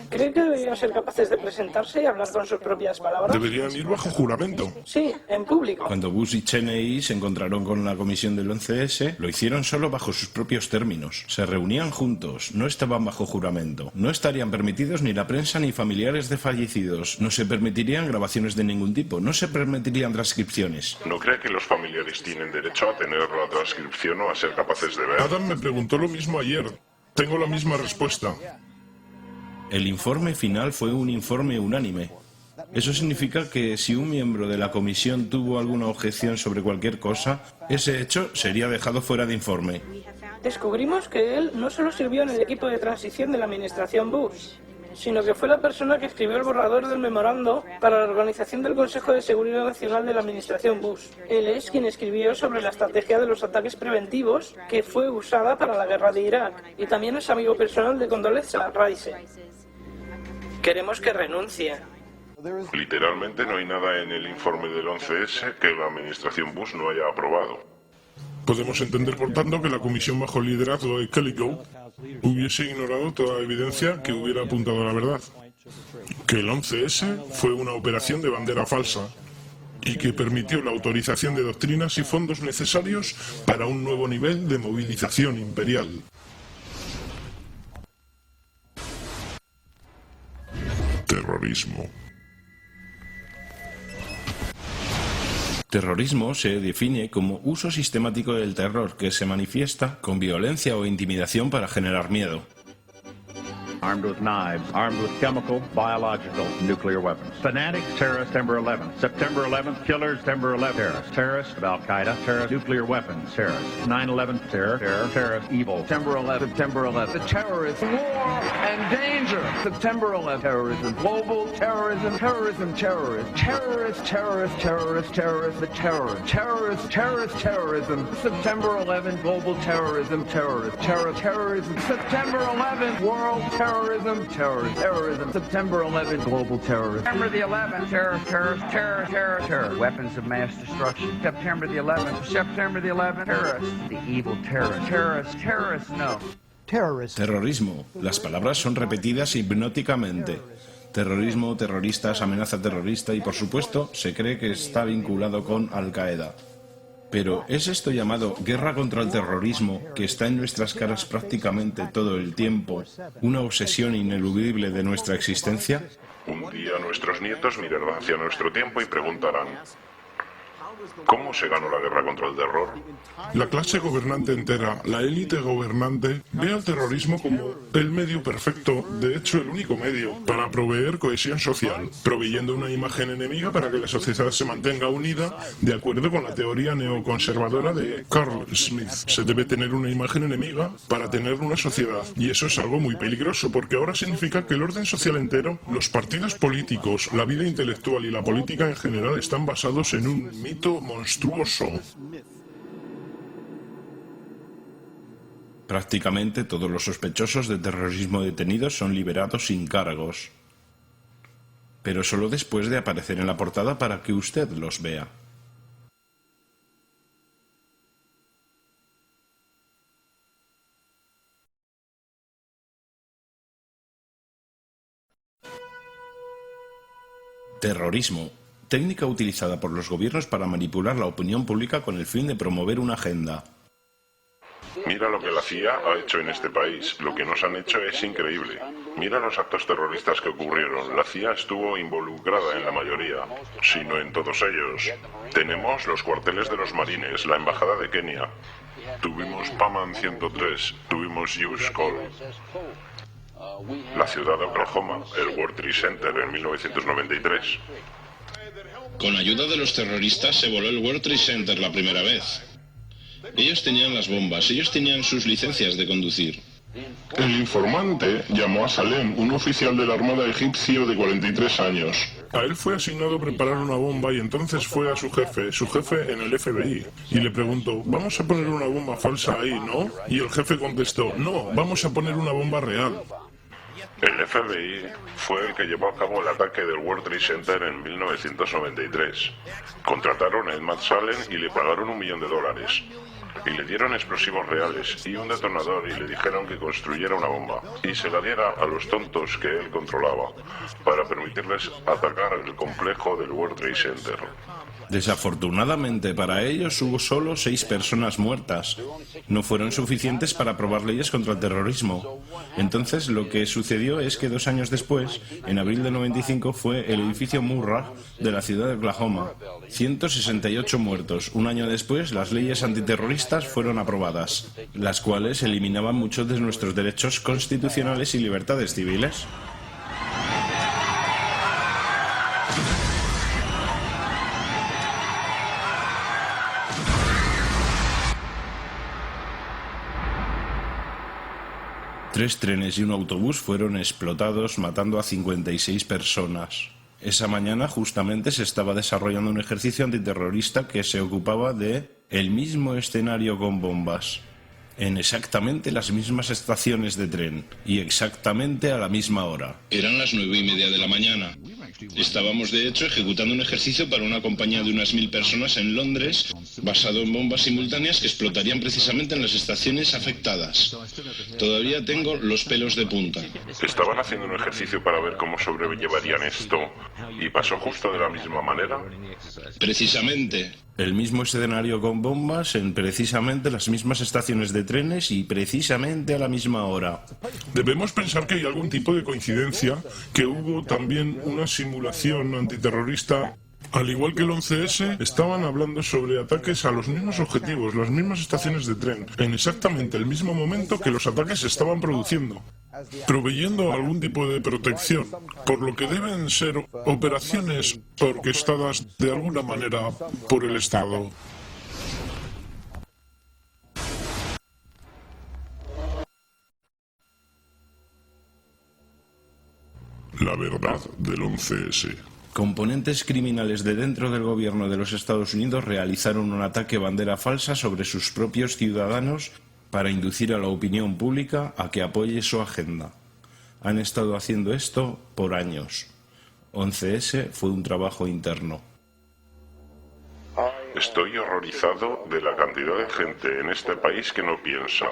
¿Cree que deberían ser capaces de presentarse y hablar con sus propias palabras? Deberían ir bajo juramento. Sí, en público. Cuando Bush y Cheney se encontraron con la Comisión del 11S, lo hicieron solo bajo sus propios términos. Se reunían juntos, no estaban bajo juramento. No estarían permitidos ni la prensa ni familiares de fallecidos. No se permitirían grabaciones de ningún tipo. No se permitirían transcripciones. ¿No cree que los familiares tienen derecho a tener la transcripción o a ser capaces de ver? Adam me preguntó lo mismo ayer. Tengo la misma respuesta. El informe final fue un informe unánime. Eso significa que si un miembro de la comisión tuvo alguna objeción sobre cualquier cosa, ese hecho sería dejado fuera de informe. Descubrimos que él no solo sirvió en el equipo de transición de la administración Bush, sino que fue la persona que escribió el borrador del memorando para la organización del Consejo de Seguridad Nacional de la administración Bush. Él es quien escribió sobre la estrategia de los ataques preventivos que fue usada para la guerra de Irak, y también es amigo personal de Condoleezza Rice. Queremos que renuncie. Literalmente no hay nada en el informe del 11S que la administración Bush no haya aprobado. Podemos entender, por tanto, que la comisión bajo el liderazgo de Kelly hubiese ignorado toda evidencia que hubiera apuntado a la verdad. Que el 11S fue una operación de bandera falsa y que permitió la autorización de doctrinas y fondos necesarios para un nuevo nivel de movilización imperial. Terrorismo. Terrorismo se define como uso sistemático del terror que se manifiesta con violencia o intimidación para generar miedo. Armed with knives, armed with chemical, biological, nuclear weapons. Fanatics, terrorists, September 11th. September 11th, killers, September 11th, terrorists. Terrorists, Al-Qaeda, terrorists, nuclear weapons, terrorists. 9/11, terror, terrorists, evil. September 11th, September 11th. The terrorists, war and danger. September 11th, terrorism, global terrorism, terrorism, terrorists. Terrorists, terrorists, terrorists, terrorists, the terror. Terrorists, terrorists, terrorism. September 11th, global terrorism, terrorists. Terrorism. September 11th, world terrorism, terrorism. September 11th, global terrorism. September the 11th, terror. Weapons of mass destruction. September the 11th, terrorists. The evil terrorists, no. Terrorismo. Las palabras son repetidas hipnóticamente. Terrorismo, terroristas, amenaza terrorista y, por supuesto, se cree que está vinculado con Al-Qaeda. Pero ¿es esto llamado guerra contra el terrorismo, que está en nuestras caras prácticamente todo el tiempo, una obsesión ineludible de nuestra existencia? Un día nuestros nietos mirarán hacia nuestro tiempo y preguntarán: ¿cómo se ganó la guerra contra el terror? La clase gobernante entera, la élite gobernante, ve al terrorismo como el medio perfecto, de hecho el único medio, para proveer cohesión social, proveyendo una imagen enemiga para que la sociedad se mantenga unida, de acuerdo con la teoría neoconservadora de Carl Smith. Se debe tener una imagen enemiga para tener una sociedad, y eso es algo muy peligroso, porque ahora significa que el orden social entero, los partidos políticos, la vida intelectual y la política en general están basados en un mito monstruoso. Prácticamente todos los sospechosos de terrorismo detenidos son liberados sin cargos, pero solo después de aparecer en la portada para que usted los vea. Terrorismo. Técnica utilizada por los gobiernos para manipular la opinión pública con el fin de promover una agenda. Mira lo que la CIA ha hecho en este país. Lo que nos han hecho es increíble. Mira los actos terroristas que ocurrieron. La CIA estuvo involucrada en la mayoría, si no en todos ellos. Tenemos los cuarteles de los marines, la embajada de Kenia. Tuvimos Paman 103, tuvimos Hughes Call. La ciudad de Oklahoma, el World Trade Center en 1993. Con ayuda de los terroristas se voló el World Trade Center la primera vez. Ellos tenían las bombas, ellos tenían sus licencias de conducir. El informante llamó a Salem, un oficial de la Armada egipcio de 43 años. A él fue asignado preparar una bomba y entonces fue a su jefe en el FBI, y le preguntó: ¿vamos a poner una bomba falsa ahí, no? Y el jefe contestó: no, vamos a poner una bomba real. El FBI fue el que llevó a cabo el ataque del World Trade Center en 1993. Contrataron a Ed Salem y le pagaron $1 millón. Y le dieron explosivos reales y un detonador y le dijeron que construyera una bomba y se la diera a los tontos que él controlaba para permitirles atacar el complejo del World Trade Center. Desafortunadamente para ellos hubo solo 6 personas muertas. No fueron suficientes para aprobar leyes contra el terrorismo. Entonces lo que sucedió es que 2 años después, en abril de 95, fue el edificio Murrah de la ciudad de Oklahoma. 168 muertos. Un año después, las leyes antiterroristas fueron aprobadas, las cuales eliminaban muchos de nuestros derechos constitucionales y libertades civiles. Tres trenes y un autobús fueron explotados, matando a 56 personas. Esa mañana justamente se estaba desarrollando un ejercicio antiterrorista que se ocupaba de el mismo escenario con bombas. en exactamente las mismas estaciones de tren y exactamente a la misma hora. Eran las 9:30 de la mañana. Estábamos, de hecho, ejecutando un ejercicio para una compañía de unas 1000 personas en Londres, basado en bombas simultáneas que explotarían precisamente en las estaciones afectadas. Todavía tengo los pelos de punta. Estaban haciendo un ejercicio para ver cómo sobrellevarían esto, y pasó justo de la misma manera. Precisamente. El mismo escenario con bombas en precisamente las mismas estaciones de trenes y precisamente a la misma hora. Debemos pensar que hay algún tipo de coincidencia, que hubo también una simulación antiterrorista. Al igual que el 11S, estaban hablando sobre ataques a los mismos objetivos, las mismas estaciones de tren, en exactamente el mismo momento que los ataques se estaban produciendo, proveyendo algún tipo de protección, por lo que deben ser operaciones orquestadas de alguna manera por el Estado. La verdad del 11S. Componentes criminales de dentro del gobierno de los Estados Unidos realizaron un ataque bandera falsa sobre sus propios ciudadanos para inducir a la opinión pública a que apoye su agenda. Han estado haciendo esto por años. 11S fue un trabajo interno. Estoy horrorizado de la cantidad de gente en este país que no piensa.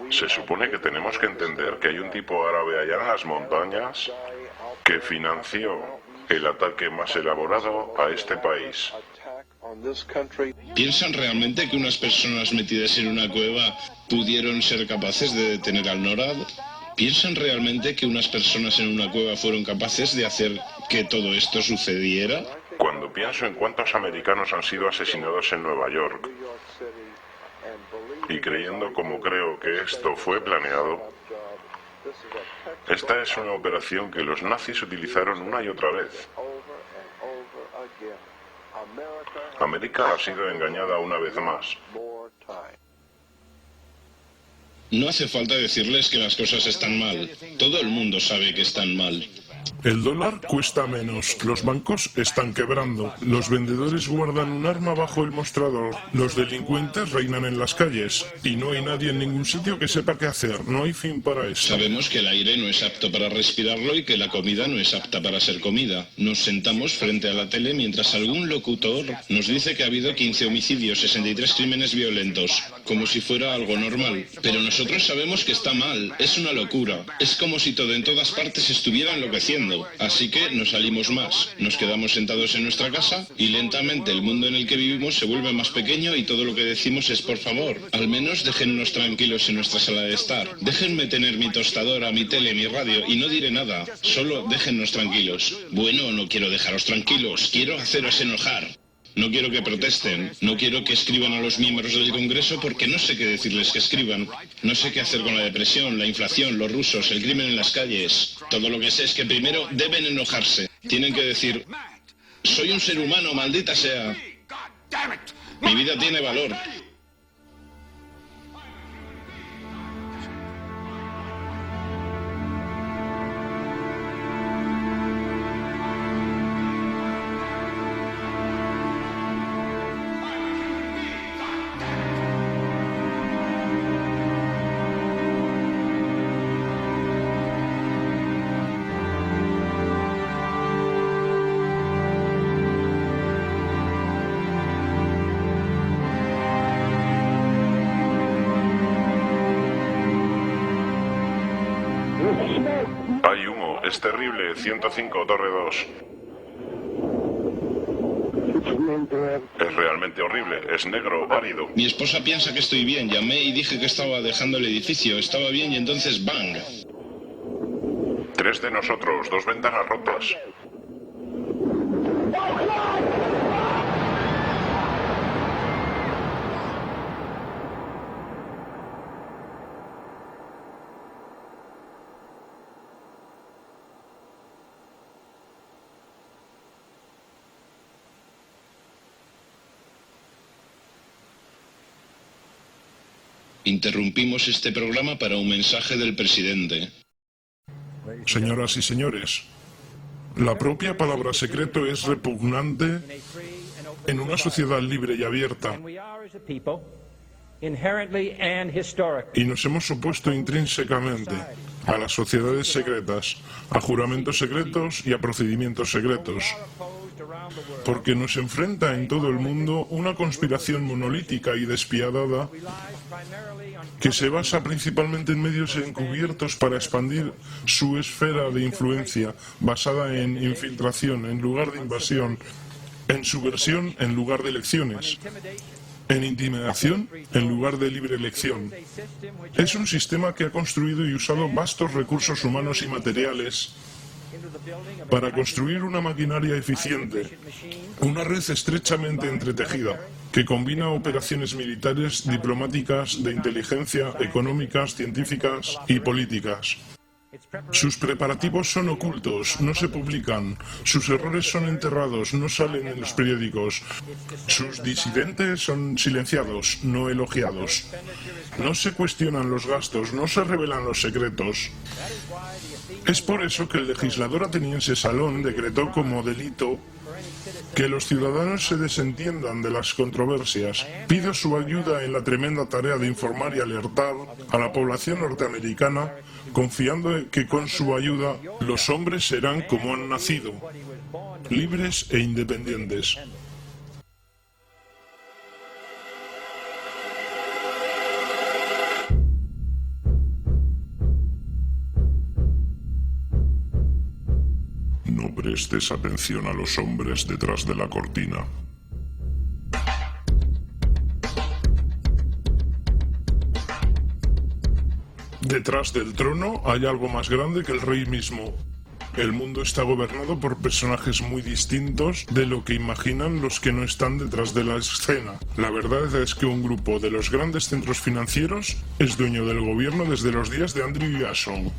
Se supone que tenemos que entender que hay un tipo árabe allá en las montañas que financió el ataque más elaborado a este país. ¿Piensan realmente que unas personas metidas en una cueva pudieron ser capaces de detener al NORAD? ¿Piensan realmente que unas personas en una cueva fueron capaces de hacer que todo esto sucediera? Cuando pienso en cuántos americanos han sido asesinados en Nueva York, y creyendo como creo que esto fue planeado, esta es una operación que los nazis utilizaron una y otra vez. América ha sido engañada una vez más. No hace falta decirles que las cosas están mal. Todo el mundo sabe que están mal. El dólar cuesta menos, los bancos están quebrando, los vendedores guardan un arma bajo el mostrador, los delincuentes reinan en las calles y no hay nadie en ningún sitio que sepa qué hacer, no hay fin para eso. Sabemos que el aire no es apto para respirarlo y que la comida no es apta para ser comida. Nos sentamos frente a la tele mientras algún locutor nos dice que ha habido 15 homicidios, 63 crímenes violentos, como si fuera algo normal. Pero nosotros sabemos que está mal, es una locura, es como si todo en todas partes estuviera enloqueciendo. Así que no salimos más, nos quedamos sentados en nuestra casa y lentamente el mundo en el que vivimos se vuelve más pequeño y todo lo que decimos es por favor, al menos déjennos tranquilos en nuestra sala de estar. Déjenme tener mi tostadora, mi tele, mi radio y no diré nada, solo déjennos tranquilos. Bueno, no quiero dejaros tranquilos, quiero haceros enojar. No quiero que protesten, no quiero que escriban a los miembros del Congreso porque no sé qué decirles que escriban. No sé qué hacer con la depresión, la inflación, los rusos, el crimen en las calles. Todo lo que sé es que primero deben enojarse. Tienen que decir, soy un ser humano, maldita sea. Mi vida tiene valor. Hay humo, es terrible, 105, Torre 2. Es realmente horrible, es negro, árido. Mi esposa piensa que estoy bien, llamé y dije que estaba dejando el edificio, estaba bien y entonces ¡bang! 3 de nosotros, 2 ventanas rotas. Interrumpimos este programa para un mensaje del presidente. Señoras y señores, la propia palabra secreto es repugnante en una sociedad libre y abierta. Y nos hemos opuesto intrínsecamente a las sociedades secretas, a juramentos secretos y a procedimientos secretos, porque nos enfrenta en todo el mundo una conspiración monolítica y despiadada que se basa principalmente en medios encubiertos para expandir su esfera de influencia, basada en infiltración en lugar de invasión, en subversión en lugar de elecciones, en intimidación en lugar de libre elección. Es un sistema que ha construido y usado vastos recursos humanos y materiales para construir una maquinaria eficiente, una red estrechamente entretejida, que combina operaciones militares, diplomáticas, de inteligencia, económicas, científicas y políticas. Sus preparativos son ocultos, no se publican, sus errores son enterrados, no salen en los periódicos, sus disidentes son silenciados, no elogiados. No se cuestionan los gastos, no se revelan los secretos. Es por eso que el legislador ateniense Salón decretó como delito que los ciudadanos se desentiendan de las controversias. Pido su ayuda en la tremenda tarea de informar y alertar a la población norteamericana, confiando en que con su ayuda los hombres serán como han nacido, libres e independientes. No prestes atención a los hombres detrás de la cortina. Detrás del trono hay algo más grande que el rey mismo. El mundo está gobernado por personajes muy distintos de lo que imaginan los que no están detrás de la escena. La verdad es que un grupo de los grandes centros financieros es dueño del gobierno desde los días de Andrew Jackson.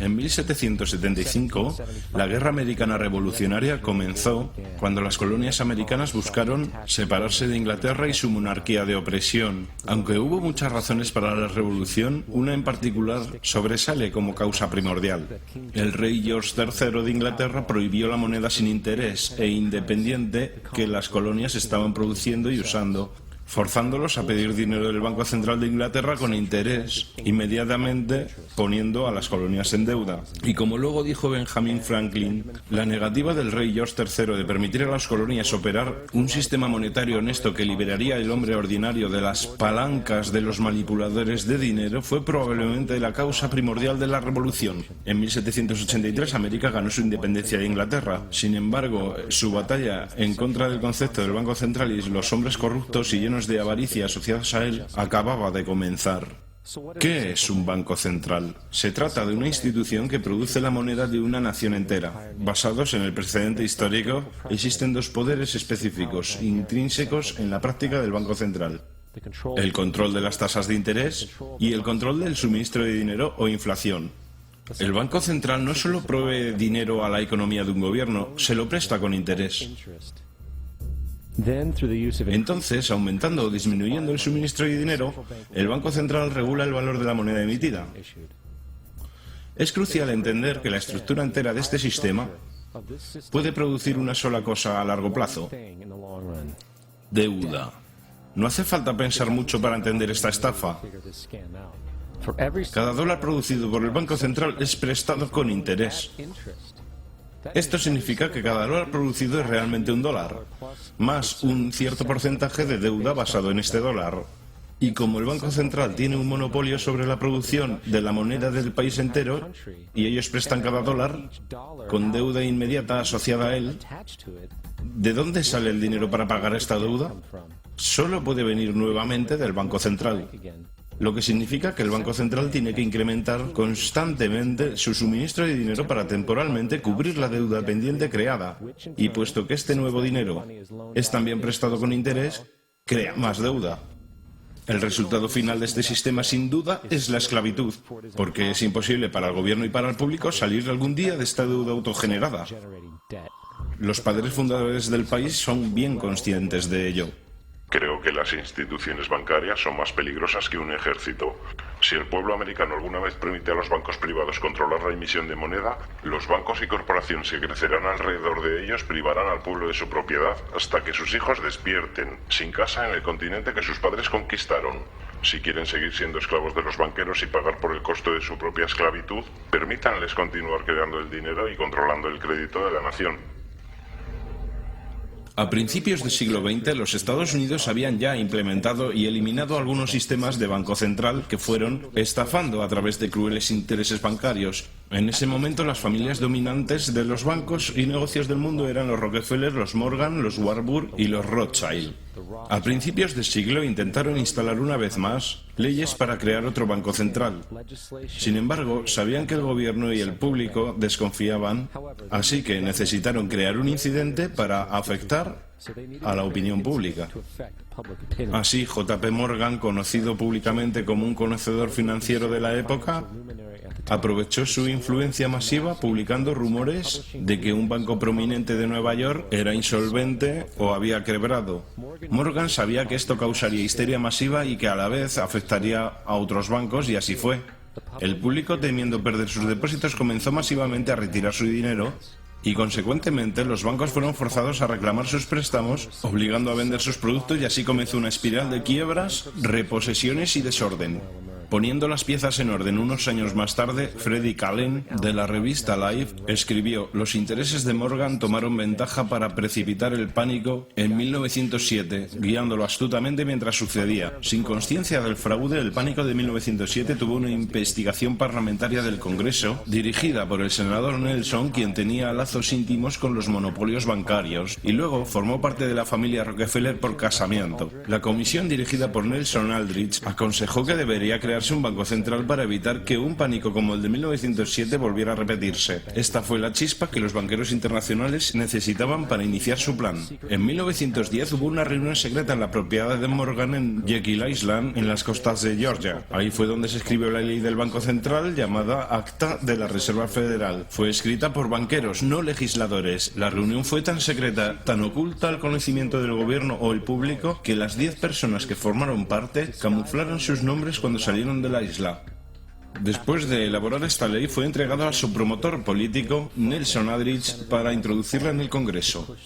En 1775, la Guerra Americana Revolucionaria comenzó cuando las colonias americanas buscaron separarse de Inglaterra y su monarquía de opresión. Aunque hubo muchas razones para la revolución, una en particular sobresale como causa primordial. El rey George III de Inglaterra prohibió la moneda sin interés e independiente que las colonias estaban produciendo y usando, forzándolos a pedir dinero del Banco Central de Inglaterra con interés, inmediatamente poniendo a las colonias en deuda. Y como luego dijo Benjamin Franklin, la negativa del rey George III de permitir a las colonias operar un sistema monetario honesto que liberaría al hombre ordinario de las palancas de los manipuladores de dinero fue probablemente la causa primordial de la revolución. En 1783 América ganó su independencia de Inglaterra. Sin embargo, su batalla en contra del concepto del Banco Central y los hombres corruptos y llenos de avaricia asociados a él acababa de comenzar. ¿Qué es un banco central? Se trata de una institución que produce la moneda de una nación entera. Basados en el precedente histórico, existen dos poderes específicos, intrínsecos en la práctica del Banco Central: el control de las tasas de interés y el control del suministro de dinero o inflación. El Banco Central no solo provee dinero a la economía de un gobierno, se lo presta con interés. Entonces, aumentando o disminuyendo el suministro de dinero, el Banco Central regula el valor de la moneda emitida. Es crucial entender que la estructura entera de este sistema puede producir una sola cosa a largo plazo: deuda. No hace falta pensar mucho para entender esta estafa. Cada dólar producido por el Banco Central es prestado con interés. Esto significa que cada dólar producido es realmente un dólar, más un cierto porcentaje de deuda basado en este dólar. Y como el Banco Central tiene un monopolio sobre la producción de la moneda del país entero, y ellos prestan cada dólar con deuda inmediata asociada a él, ¿de dónde sale el dinero para pagar esta deuda? Solo puede venir nuevamente del Banco Central. Lo que significa que el Banco Central tiene que incrementar constantemente su suministro de dinero para temporalmente cubrir la deuda pendiente creada. Y puesto que este nuevo dinero es también prestado con interés, crea más deuda. El resultado final de este sistema, sin duda, es la esclavitud, porque es imposible para el gobierno y para el público salir algún día de esta deuda autogenerada. Los padres fundadores del país son bien conscientes de ello. Creo que las instituciones bancarias son más peligrosas que un ejército. Si el pueblo americano alguna vez permite a los bancos privados controlar la emisión de moneda, los bancos y corporaciones que crecerán alrededor de ellos privarán al pueblo de su propiedad hasta que sus hijos despierten, sin casa en el continente que sus padres conquistaron. Si quieren seguir siendo esclavos de los banqueros y pagar por el costo de su propia esclavitud, permítanles continuar creando el dinero y controlando el crédito de la nación. A principios del siglo XX, los Estados Unidos habían ya implementado y eliminado algunos sistemas de banco central que fueron estafando a través de crueles intereses bancarios. En ese momento, las familias dominantes de los bancos y negocios del mundo eran los Rockefeller, los Morgan, los Warburg y los Rothschild. A principios del siglo intentaron instalar una vez más leyes para crear otro banco central. Sin embargo, sabían que el gobierno y el público desconfiaban, así que necesitaron crear un incidente para afectar a la opinión pública. Así, J.P. Morgan, conocido públicamente como un conocedor financiero de la época, aprovechó su influencia masiva publicando rumores de que un banco prominente de Nueva York era insolvente o había quebrado. Morgan sabía que esto causaría histeria masiva y que a la vez afectaría a otros bancos, y así fue. El público, temiendo perder sus depósitos, comenzó masivamente a retirar su dinero y, consecuentemente, los bancos fueron forzados a reclamar sus préstamos, obligando a vender sus productos, y así comenzó una espiral de quiebras, reposesiones y desorden. Poniendo las piezas en orden unos años más tarde, Freddie Callen, de la revista Life, escribió: «Los intereses de Morgan tomaron ventaja para precipitar el pánico en 1907, guiándolo astutamente mientras sucedía. Sin consciencia del fraude, el pánico de 1907 tuvo una investigación parlamentaria del Congreso, dirigida por el senador Nelson, quien tenía lazos íntimos con los monopolios bancarios, y luego formó parte de la familia Rockefeller por casamiento. La comisión, dirigida por Nelson Aldrich, aconsejó que debería crearse un banco central para evitar que un pánico como el de 1907 volviera a repetirse. Esta fue la chispa que los banqueros internacionales necesitaban para iniciar su plan. En 1910 hubo una reunión secreta en la propiedad de Morgan en Jekyll Island, en las costas de Georgia. Ahí fue donde se escribió la ley del Banco Central, llamada Acta de la Reserva Federal. Fue escrita por banqueros, no legisladores. La reunión fue tan secreta, tan oculta al conocimiento del gobierno o el público, que las 10 personas que formaron parte camuflaron sus nombres cuando salieron de la isla. Después de elaborar esta ley, fue entregada a su promotor político, Nelson Aldrich, para introducirla en el Congreso.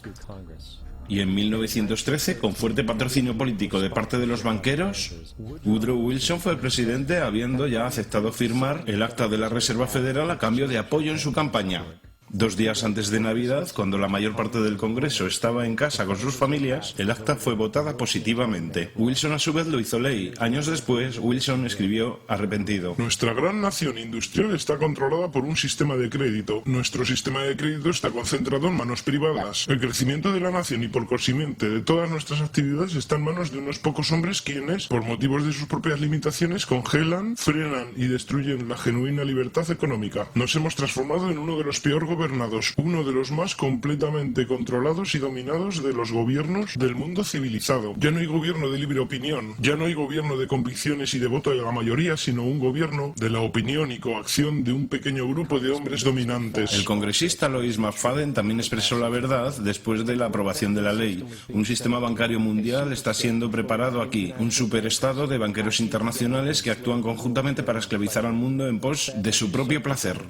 Y en 1913, con fuerte patrocinio político de parte de los banqueros, Woodrow Wilson fue el presidente, habiendo ya aceptado firmar el Acta de la Reserva Federal a cambio de apoyo en su campaña. 2 días antes de Navidad, cuando la mayor parte del Congreso estaba en casa con sus familias, el acta fue votada positivamente. Wilson a su vez lo hizo ley. Años después, Wilson escribió arrepentido: Nuestra gran nación industrial está controlada por un sistema de crédito. Nuestro sistema de crédito está concentrado en manos privadas. El crecimiento de la nación y por consiguiente de todas nuestras actividades está en manos de unos pocos hombres quienes, por motivos de sus propias limitaciones, congelan, frenan y destruyen la genuina libertad económica. Nos hemos transformado en uno de los peores gobernados, uno de los más completamente controlados y dominados de los gobiernos del mundo civilizado. Ya no hay gobierno de libre opinión, ya no hay gobierno de convicciones y de voto de la mayoría, sino un gobierno de la opinión y coacción de un pequeño grupo de hombres dominantes». El congresista Louis McFadden también expresó la verdad después de la aprobación de la ley. Un sistema bancario mundial está siendo preparado aquí, un superestado de banqueros internacionales que actúan conjuntamente para esclavizar al mundo en pos de su propio placer.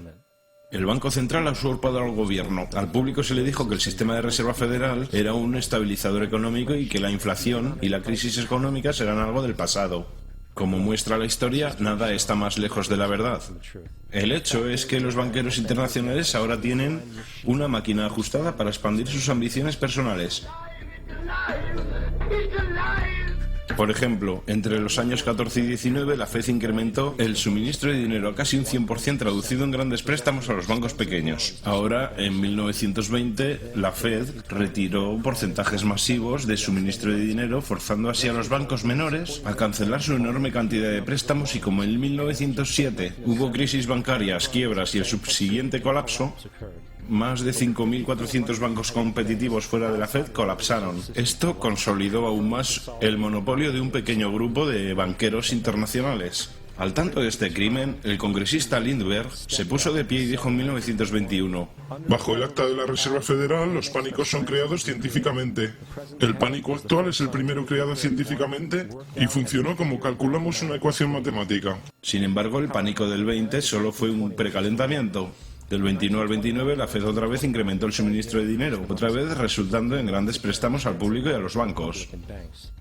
El Banco Central ha usurpado al gobierno. Al público se le dijo que el sistema de reserva federal era un estabilizador económico y que la inflación y la crisis económica serán algo del pasado. Como muestra la historia, nada está más lejos de la verdad. El hecho es que los banqueros internacionales ahora tienen una máquina ajustada para expandir sus ambiciones personales. Por ejemplo, entre los años 14 y 19, la Fed incrementó el suministro de dinero a casi un 100%, traducido en grandes préstamos a los bancos pequeños. Ahora, en 1920, la Fed retiró porcentajes masivos de suministro de dinero, forzando así a los bancos menores a cancelar su enorme cantidad de préstamos, y como en 1907 hubo crisis bancarias, quiebras y el subsiguiente colapso, más de 5.400 bancos competitivos fuera de la Fed colapsaron. Esto consolidó aún más el monopolio de un pequeño grupo de banqueros internacionales. Al tanto de este crimen, el congresista Lindbergh se puso de pie y dijo en 1921: Bajo el Acta de la Reserva Federal, los pánicos son creados científicamente. El pánico actual es el primero creado científicamente y funcionó como calculamos una ecuación matemática. Sin embargo, el pánico del 20 solo fue un precalentamiento. Del 21 al 29, la Fed otra vez incrementó el suministro de dinero, otra vez resultando en grandes préstamos al público y a los bancos.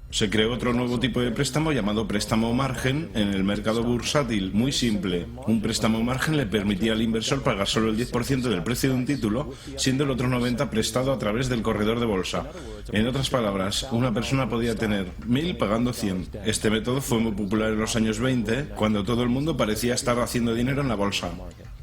Se creó otro nuevo tipo de préstamo llamado préstamo margen en el mercado bursátil, muy simple. Un préstamo margen le permitía al inversor pagar solo el 10% del precio de un título, siendo el otro 90% prestado a través del corredor de bolsa. En otras palabras, una persona podía tener 1.000 pagando 100. Este método fue muy popular en los años 20, cuando todo el mundo parecía estar haciendo dinero en la bolsa.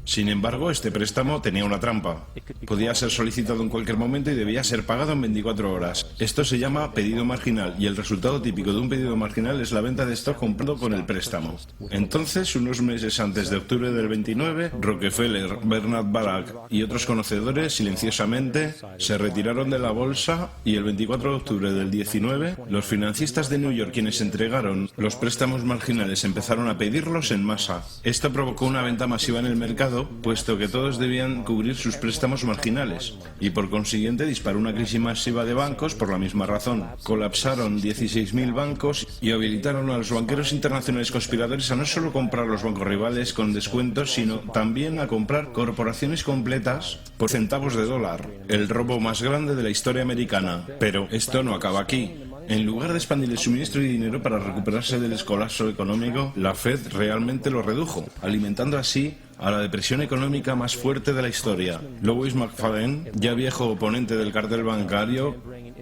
Sin embargo, este préstamo tenía una trampa. Podía ser solicitado en cualquier momento y debía ser pagado en 24 horas. Esto se llama pedido marginal y el resultado típico de un pedido marginal es la venta de stock comprado con el préstamo. Entonces, unos meses antes de octubre del 29, Rockefeller, Bernard Baruch y otros conocedores silenciosamente se retiraron de la bolsa y el 24 de octubre del 19, los financistas de New York, quienes entregaron los préstamos marginales, empezaron a pedirlos en masa. Esto provocó una venta masiva en el mercado, puesto que todos debían cubrir sus préstamos marginales, y por consiguiente disparó una crisis masiva de bancos por la misma razón. Colapsaron 16.000 bancos y habilitaron a los banqueros internacionales conspiradores a no solo comprar los bancos rivales con descuentos, sino también a comprar corporaciones completas por centavos de dólar. El robo más grande de la historia americana. Pero esto no acaba aquí. En lugar de expandir el suministro de dinero para recuperarse del colapso económico, la Fed realmente lo redujo, alimentando así a la depresión económica más fuerte de la historia. Louis McFadden, ya viejo oponente del cartel bancario,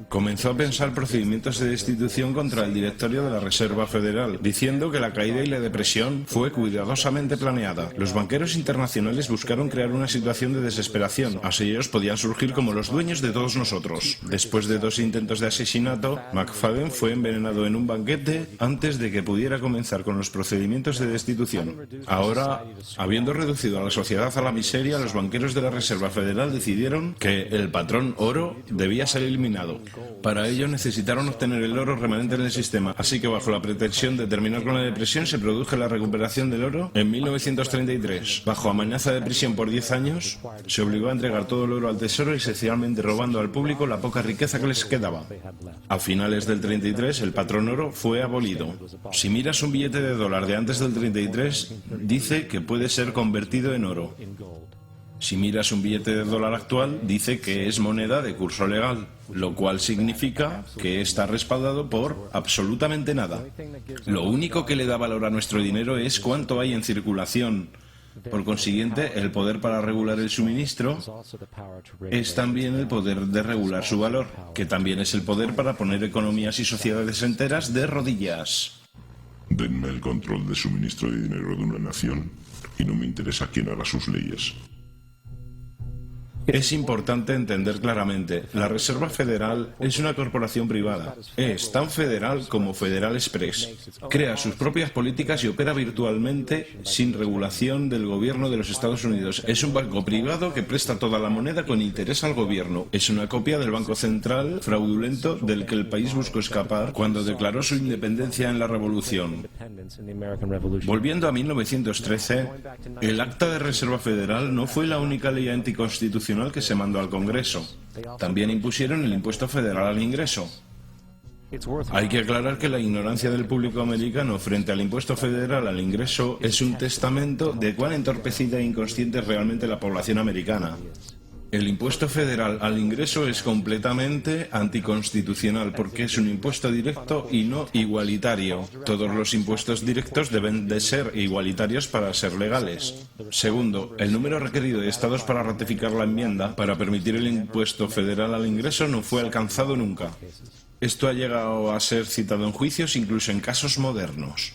comenzó a pensar procedimientos de destitución contra el directorio de la Reserva Federal, diciendo que la caída y la depresión fue cuidadosamente planeada. Los banqueros internacionales buscaron crear una situación de desesperación, así ellos podían surgir como los dueños de todos nosotros. Después de 2 intentos de asesinato, McFadden fue envenenado en un banquete antes de que pudiera comenzar con los procedimientos de destitución. Ahora, habiendo reducido a la sociedad a la miseria, los banqueros de la Reserva Federal decidieron que el patrón oro debía ser eliminado. Para ello necesitaron obtener el oro remanente en el sistema, así que bajo la pretensión de terminar con la depresión se produjo la recuperación del oro en 1933. Bajo amenaza de prisión por 10 años, se obligó a entregar todo el oro al tesoro, esencialmente robando al público la poca riqueza que les quedaba. A finales del 33 el patrón oro fue abolido. Si miras un billete de dólar de antes del 33, dice que puede ser convertido en oro. Si miras un billete de dólar actual, dice que es moneda de curso legal, lo cual significa que está respaldado por absolutamente nada. Lo único que le da valor a nuestro dinero es cuánto hay en circulación. Por consiguiente, el poder para regular el suministro es también el poder de regular su valor, que también es el poder para poner economías y sociedades enteras de rodillas. Denme el control de suministro de dinero de una nación y no me interesa quién hará sus leyes. Es importante entender claramente, la Reserva Federal es una corporación privada. Es tan federal como Federal Express. Crea sus propias políticas y opera virtualmente sin regulación del gobierno de los Estados Unidos. Es un banco privado que presta toda la moneda con interés al gobierno. Es una copia del Banco Central fraudulento del que el país buscó escapar cuando declaró su independencia en la Revolución. Volviendo a 1913, el Acta de Reserva Federal no fue la única ley anticonstitucional que se mandó al Congreso. También impusieron el impuesto federal al ingreso. Hay que aclarar que la ignorancia del público americano frente al impuesto federal al ingreso es un testamento de cuán entorpecida e inconsciente es realmente la población americana. El impuesto federal al ingreso es completamente anticonstitucional porque es un impuesto directo y no igualitario. Todos los impuestos directos deben de ser igualitarios para ser legales. Segundo, el número requerido de estados para ratificar la enmienda para permitir el impuesto federal al ingreso no fue alcanzado nunca. Esto ha llegado a ser citado en juicios incluso en casos modernos.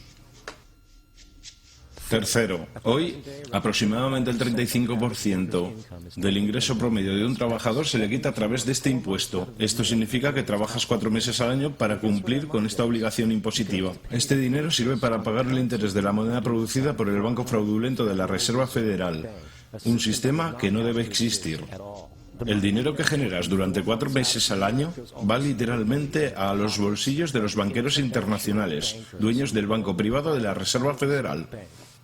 Tercero, hoy aproximadamente el 35% del ingreso promedio de un trabajador se le quita a través de este impuesto. Esto significa que trabajas 4 meses al año para cumplir con esta obligación impositiva. Este dinero sirve para pagar el interés de la moneda producida por el banco fraudulento de la Reserva Federal, un sistema que no debe existir. El dinero que generas durante 4 meses al año va literalmente a los bolsillos de los banqueros internacionales, dueños del banco privado de la Reserva Federal.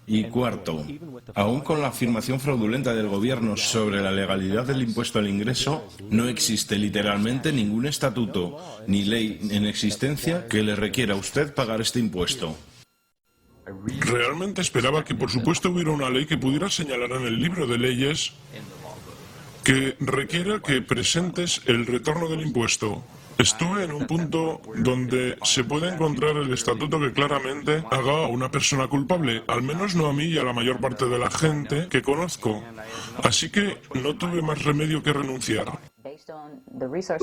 Y cuarto, aún con la afirmación fraudulenta del gobierno sobre la legalidad del impuesto al ingreso, no existe literalmente ningún estatuto ni ley en existencia que le requiera a usted pagar este impuesto. Realmente esperaba que por supuesto hubiera una ley que pudiera señalar en el libro de leyes que requiera que presentes el retorno del impuesto. Estuve en un punto donde se puede encontrar el estatuto que claramente haga a una persona culpable, al menos no a mí y a la mayor parte de la gente que conozco. Así que no tuve más remedio que renunciar.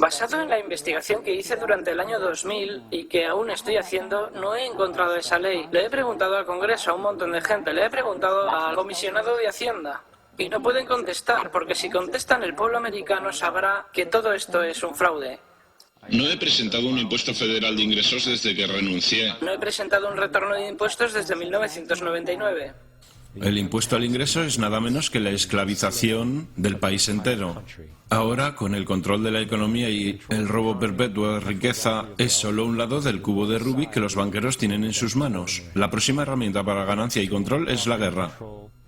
Basado en la investigación que hice durante el año 2000 y que aún estoy haciendo, no he encontrado esa ley. Le he preguntado al Congreso, a un montón de gente, le he preguntado al comisionado de Hacienda. Y no pueden contestar, porque si contestan el pueblo americano sabrá que todo esto es un fraude. No he presentado un impuesto federal de ingresos desde que renuncié. No he presentado un retorno de impuestos desde 1999. El impuesto al ingreso es nada menos que la esclavización del país entero. Ahora, con el control de la economía y el robo perpetuo de riqueza, es solo un lado del cubo de Rubik que los banqueros tienen en sus manos. La próxima herramienta para ganancia y control es la guerra.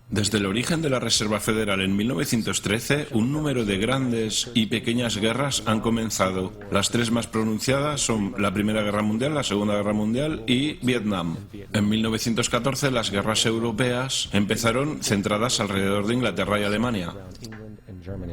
Desde el origen de la Reserva Federal en 1913, un número de grandes y pequeñas guerras han comenzado. Las 3 más pronunciadas son la Primera Guerra Mundial, la Segunda Guerra Mundial y Vietnam. En 1914, las guerras europeas empezaron centradas alrededor de Inglaterra y Alemania.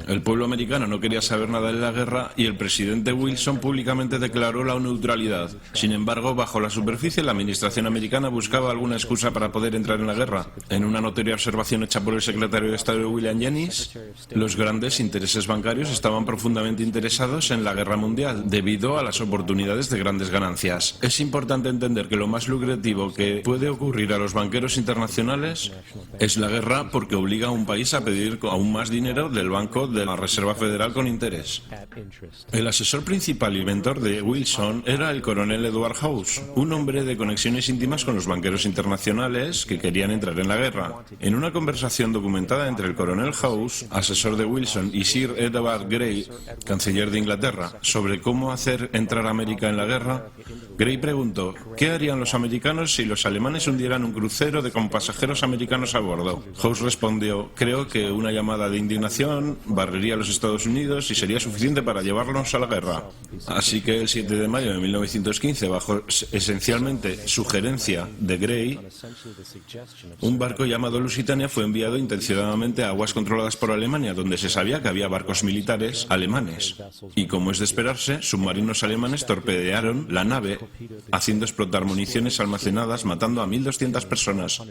El pueblo americano no quería saber nada de la guerra y el presidente Wilson públicamente declaró la neutralidad. Sin embargo, bajo la superficie, la administración americana buscaba alguna excusa para poder entrar en la guerra. En una notoria observación hecha por el secretario de Estado William Jennings, los grandes intereses bancarios estaban profundamente interesados en la guerra mundial debido a las oportunidades de grandes ganancias. Es importante entender que lo más lucrativo que puede ocurrir a los banqueros internacionales es la guerra, porque obliga a un país a pedir aún más dinero del banco de la Reserva Federal con interés. El asesor principal y mentor de Wilson era el coronel Edward House, un hombre de conexiones íntimas con los banqueros internacionales que querían entrar en la guerra. En una conversación documentada entre el coronel House, asesor de Wilson, y Sir Edward Grey, canciller de Inglaterra, sobre cómo hacer entrar a América en la guerra, Grey preguntó: ¿qué harían los americanos si los alemanes hundieran un crucero con pasajeros americanos a bordo? House respondió: creo que una llamada de indignación barrería a los Estados Unidos y sería suficiente para llevarnos a la guerra. Así que el 7 de mayo de 1915, bajo esencialmente sugerencia de Grey, un barco llamado Lusitania fue enviado intencionadamente a aguas controladas por Alemania, donde se sabía que había barcos militares alemanes. Y como es de esperarse, submarinos alemanes torpedearon la nave, haciendo explotar municiones almacenadas, matando a 1.200 personas.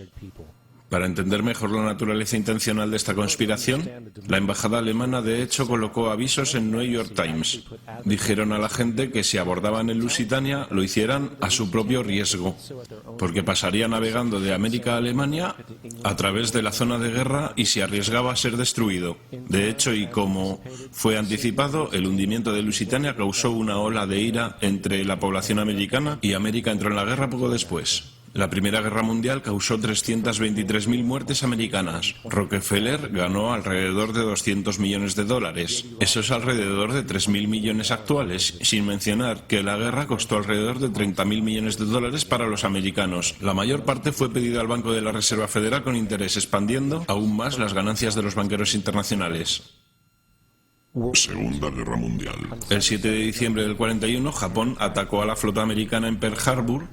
Para entender mejor la naturaleza intencional de esta conspiración, la embajada alemana de hecho colocó avisos en New York Times. Dijeron a la gente que si abordaban el Lusitania lo hicieran a su propio riesgo, porque pasaría navegando de América a Alemania a través de la zona de guerra y se arriesgaba a ser destruido. De hecho, y como fue anticipado, el hundimiento de Lusitania causó una ola de ira entre la población americana y América entró en la guerra poco después. La Primera Guerra Mundial causó 323.000 muertes americanas. Rockefeller ganó alrededor de $200 millones. Eso es alrededor de 3.000 millones actuales, sin mencionar que la guerra costó alrededor de $30.000 millones para los americanos. La mayor parte fue pedida al Banco de la Reserva Federal con interés, expandiendo aún más las ganancias de los banqueros internacionales. Segunda Guerra Mundial. El 7 de diciembre del 41, Japón atacó a la flota americana en Pearl Harbor,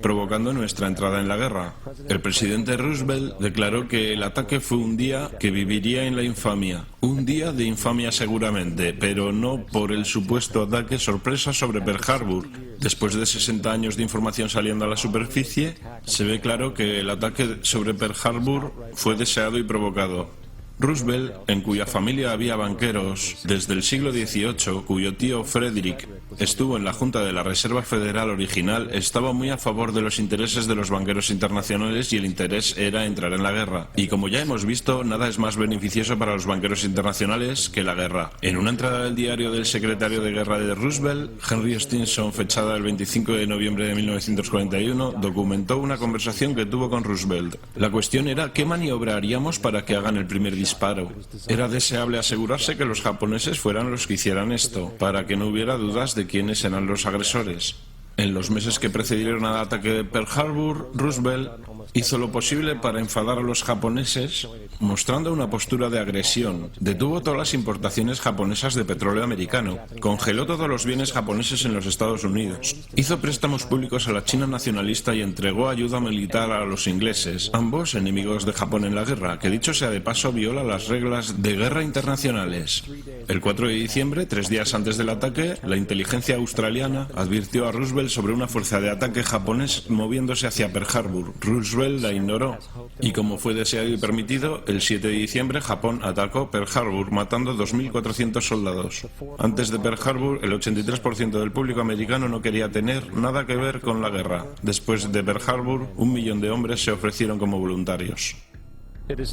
provocando nuestra entrada en la guerra. El presidente Roosevelt declaró que el ataque fue un día que viviría en la infamia. Un día de infamia seguramente, pero no por el supuesto ataque sorpresa sobre Pearl Harbor. Después de 60 años de información saliendo a la superficie, se ve claro que el ataque sobre Pearl Harbor fue deseado y provocado. Roosevelt, en cuya familia había banqueros desde el siglo XVIII, cuyo tío Frederick estuvo en la Junta de la Reserva Federal original, estaba muy a favor de los intereses de los banqueros internacionales y el interés era entrar en la guerra. Y como ya hemos visto, nada es más beneficioso para los banqueros internacionales que la guerra. En una entrada del diario del secretario de guerra de Roosevelt, Henry Stinson, fechada el 25 de noviembre de 1941, documentó una conversación que tuvo con Roosevelt. La cuestión era: ¿qué maniobra haríamos para que hagan el primer disparo. Era deseable asegurarse que los japoneses fueran los que hicieran esto, para que no hubiera dudas de quiénes eran los agresores. En los meses que precedieron al ataque de Pearl Harbor, Roosevelt hizo lo posible para enfadar a los japoneses, mostrando una postura de agresión. Detuvo todas las importaciones japonesas de petróleo americano, congeló todos los bienes japoneses en los Estados Unidos, hizo préstamos públicos a la China nacionalista y entregó ayuda militar a los ingleses, ambos enemigos de Japón en la guerra, que dicho sea de paso viola las reglas de guerra internacionales. El 4 de diciembre, 3 días antes del ataque, la inteligencia australiana advirtió a Roosevelt sobre una fuerza de ataque japonés moviéndose hacia Pearl Harbor. Roosevelt la ignoró y, como fue deseado y permitido, el 7 de diciembre Japón atacó Pearl Harbor matando 2.400 soldados. Antes de Pearl Harbor, el 83% del público americano no quería tener nada que ver con la guerra. Después de Pearl Harbor, 1 millón de hombres se ofrecieron como voluntarios.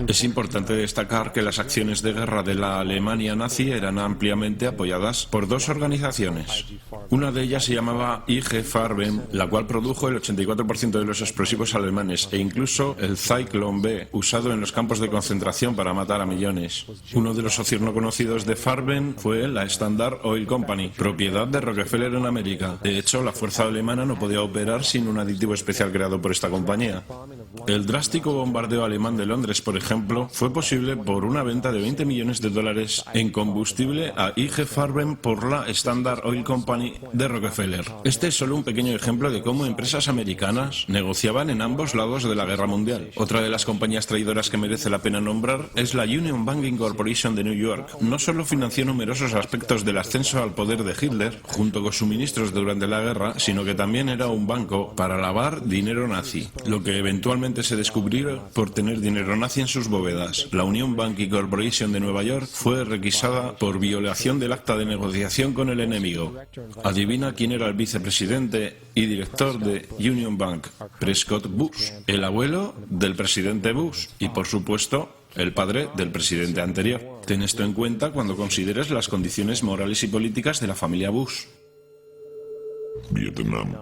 Es importante destacar que las acciones de guerra de la Alemania nazi eran ampliamente apoyadas por 2 organizaciones. Una de ellas se llamaba IG Farben, la cual produjo el 84% de los explosivos alemanes e incluso el Zyklon B, usado en los campos de concentración para matar a millones. Uno de los socios no conocidos de Farben fue la Standard Oil Company, propiedad de Rockefeller en América. De hecho, la fuerza alemana no podía operar sin un aditivo especial creado por esta compañía. El drástico bombardeo alemán de Londres, por ejemplo, fue posible por una venta de $20 millones en combustible a IG Farben por la Standard Oil Company de Rockefeller. Este es solo un pequeño ejemplo de cómo empresas americanas negociaban en ambos lados de la guerra mundial. Otra de las compañías traidoras que merece la pena nombrar es la Union Banking Corporation de New York. No solo financió numerosos aspectos del ascenso al poder de Hitler, junto con suministros durante la guerra, sino que también era un banco para lavar dinero nazi, lo que eventualmente se descubrió por tener dinero nazi en sus bóvedas. La Union Banking Corporation de Nueva York fue requisada por violación del acta de negociación con el enemigo. Adivina quién era el vicepresidente y director de Union Bank: Prescott Bush, el abuelo del presidente Bush y, por supuesto, el padre del presidente anterior. Ten esto en cuenta cuando consideres las condiciones morales y políticas de la familia Bush. Vietnam.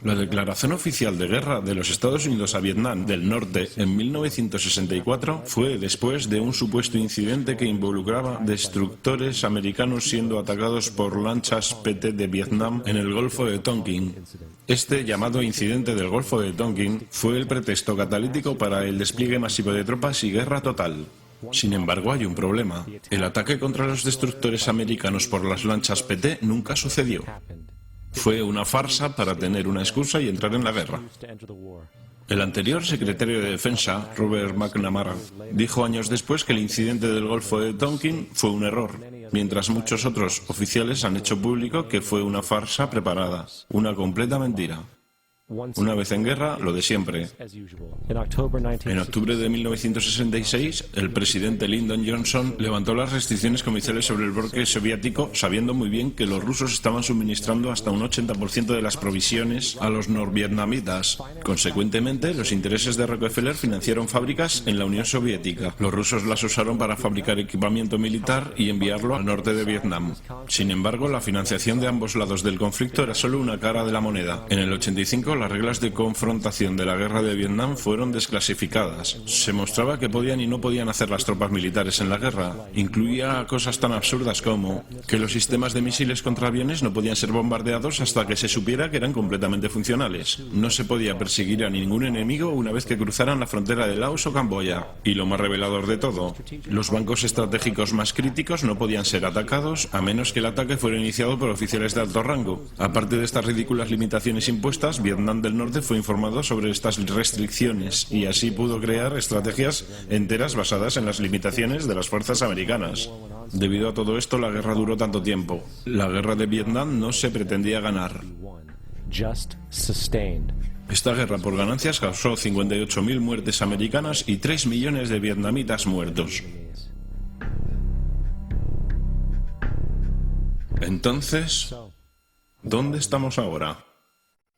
La declaración oficial de guerra de los Estados Unidos a Vietnam del Norte en 1964 fue después de un supuesto incidente que involucraba destructores americanos siendo atacados por lanchas PT de Vietnam en el Golfo de Tonkin. Este llamado incidente del Golfo de Tonkin fue el pretexto catalítico para el despliegue masivo de tropas y guerra total. Sin embargo, hay un problema. El ataque contra los destructores americanos por las lanchas PT nunca sucedió. Fue una farsa para tener una excusa y entrar en la guerra. El anterior secretario de Defensa, Robert McNamara, dijo años después que el incidente del Golfo de Tonkin fue un error, mientras muchos otros oficiales han hecho público que fue una farsa preparada, una completa mentira. Una vez en guerra, lo de siempre. En octubre de 1966, el presidente Lyndon Johnson levantó las restricciones comerciales sobre el bloque soviético, sabiendo muy bien que los rusos estaban suministrando hasta un 80% de las provisiones a los norvietnamitas. Consecuentemente, los intereses de Rockefeller financiaron fábricas en la Unión Soviética. Los rusos las usaron para fabricar equipamiento militar y enviarlo al norte de Vietnam. Sin embargo, la financiación de ambos lados del conflicto era solo una cara de la moneda. En el 85, las reglas de confrontación de la guerra de Vietnam fueron desclasificadas. Se mostraba que podían y no podían hacer las tropas militares en la guerra. Incluía cosas tan absurdas como que los sistemas de misiles contra aviones no podían ser bombardeados hasta que se supiera que eran completamente funcionales. No se podía perseguir a ningún enemigo una vez que cruzaran la frontera de Laos o Camboya. Y lo más revelador de todo, los bancos estratégicos más críticos no podían ser atacados a menos que el ataque fuera iniciado por oficiales de alto rango. Aparte de estas ridículas limitaciones impuestas, Vietnam del Norte fue informado sobre estas restricciones y así pudo crear estrategias enteras basadas en las limitaciones de las fuerzas americanas. Debido a todo esto, la guerra duró tanto tiempo. La guerra de Vietnam no se pretendía ganar. Esta guerra por ganancias causó 58.000 muertes americanas y 3 millones de vietnamitas muertos. Entonces, ¿dónde estamos ahora?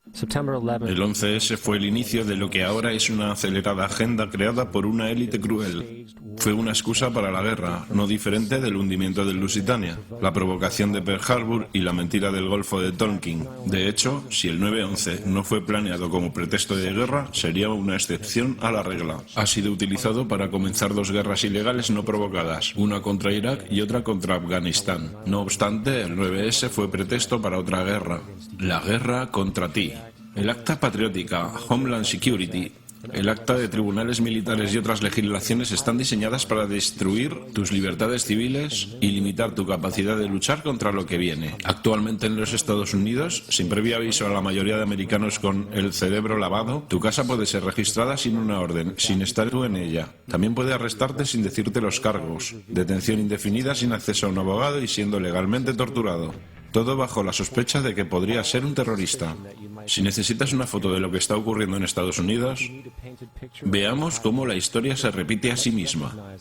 El 11S fue el inicio de lo que ahora es una acelerada agenda creada por una élite cruel. Fue una excusa para la guerra, no diferente del hundimiento del Lusitania, la provocación de Pearl Harbor y la mentira del Golfo de Tonkin. De hecho, si el 9/11 no fue planeado como pretexto de guerra, sería una excepción a la regla. Ha sido utilizado para comenzar dos guerras ilegales no provocadas, una contra Irak y otra contra Afganistán. No obstante, el 9S fue pretexto para otra guerra, la guerra contra ti. El Acta Patriótica, Homeland Security, el Acta de Tribunales Militares y otras legislaciones están diseñadas para destruir tus libertades civiles y limitar tu capacidad de luchar contra lo que viene. Actualmente en los Estados Unidos, sin previo aviso a la mayoría de americanos con el cerebro lavado, tu casa puede ser registrada sin una orden, sin estar tú en ella. También puede arrestarte sin decirte los cargos, detención indefinida sin acceso a un abogado y siendo legalmente torturado. Todo bajo la sospecha de que podría ser un terrorista. Si necesitas una foto de lo que está ocurriendo en Estados Unidos, veamos cómo la historia se repite a sí misma.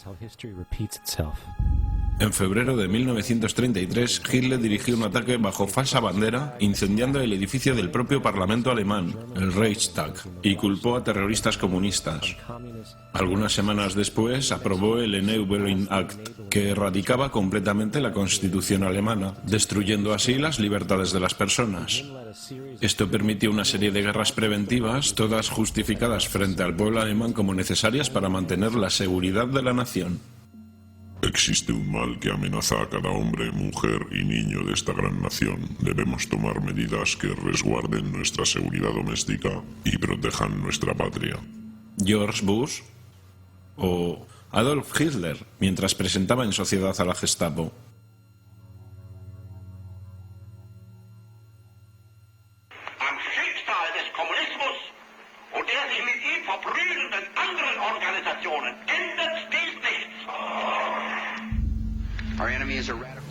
En febrero de 1933, Hitler dirigió un ataque bajo falsa bandera, incendiando el edificio del propio Parlamento alemán, el Reichstag, y culpó a terroristas comunistas. Algunas semanas después, aprobó el Enabling Act, que erradicaba completamente la Constitución alemana, destruyendo así las libertades de las personas. Esto permitió una serie de guerras preventivas, todas justificadas frente al pueblo alemán como necesarias para mantener la seguridad de la nación. Existe un mal que amenaza a cada hombre, mujer y niño de esta gran nación. Debemos tomar medidas que resguarden nuestra seguridad doméstica y protejan nuestra patria. George Bush o Adolf Hitler, mientras presentaba en sociedad a la Gestapo. Am Schicksal des Kommunismus und der sich mit ihm verbrüdernden anderen Organisationen ändert dies nichts.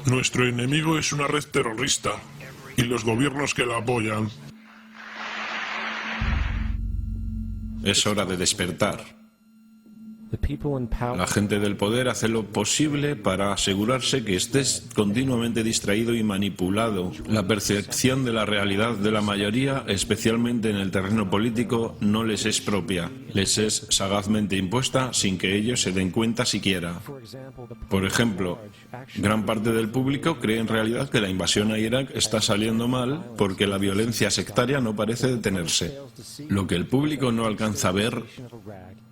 Nuestro enemigo es una red terrorista y los gobiernos que la apoyan. Es hora de despertar. La gente del poder hace lo posible para asegurarse que estés continuamente distraído y manipulado. La percepción de la realidad de la mayoría, especialmente en el terreno político, no les es propia. Les es sagazmente impuesta sin que ellos se den cuenta siquiera. Por ejemplo, gran parte del público cree en realidad que la invasión a Irak está saliendo mal porque la violencia sectaria no parece detenerse. Lo que el público no alcanza a ver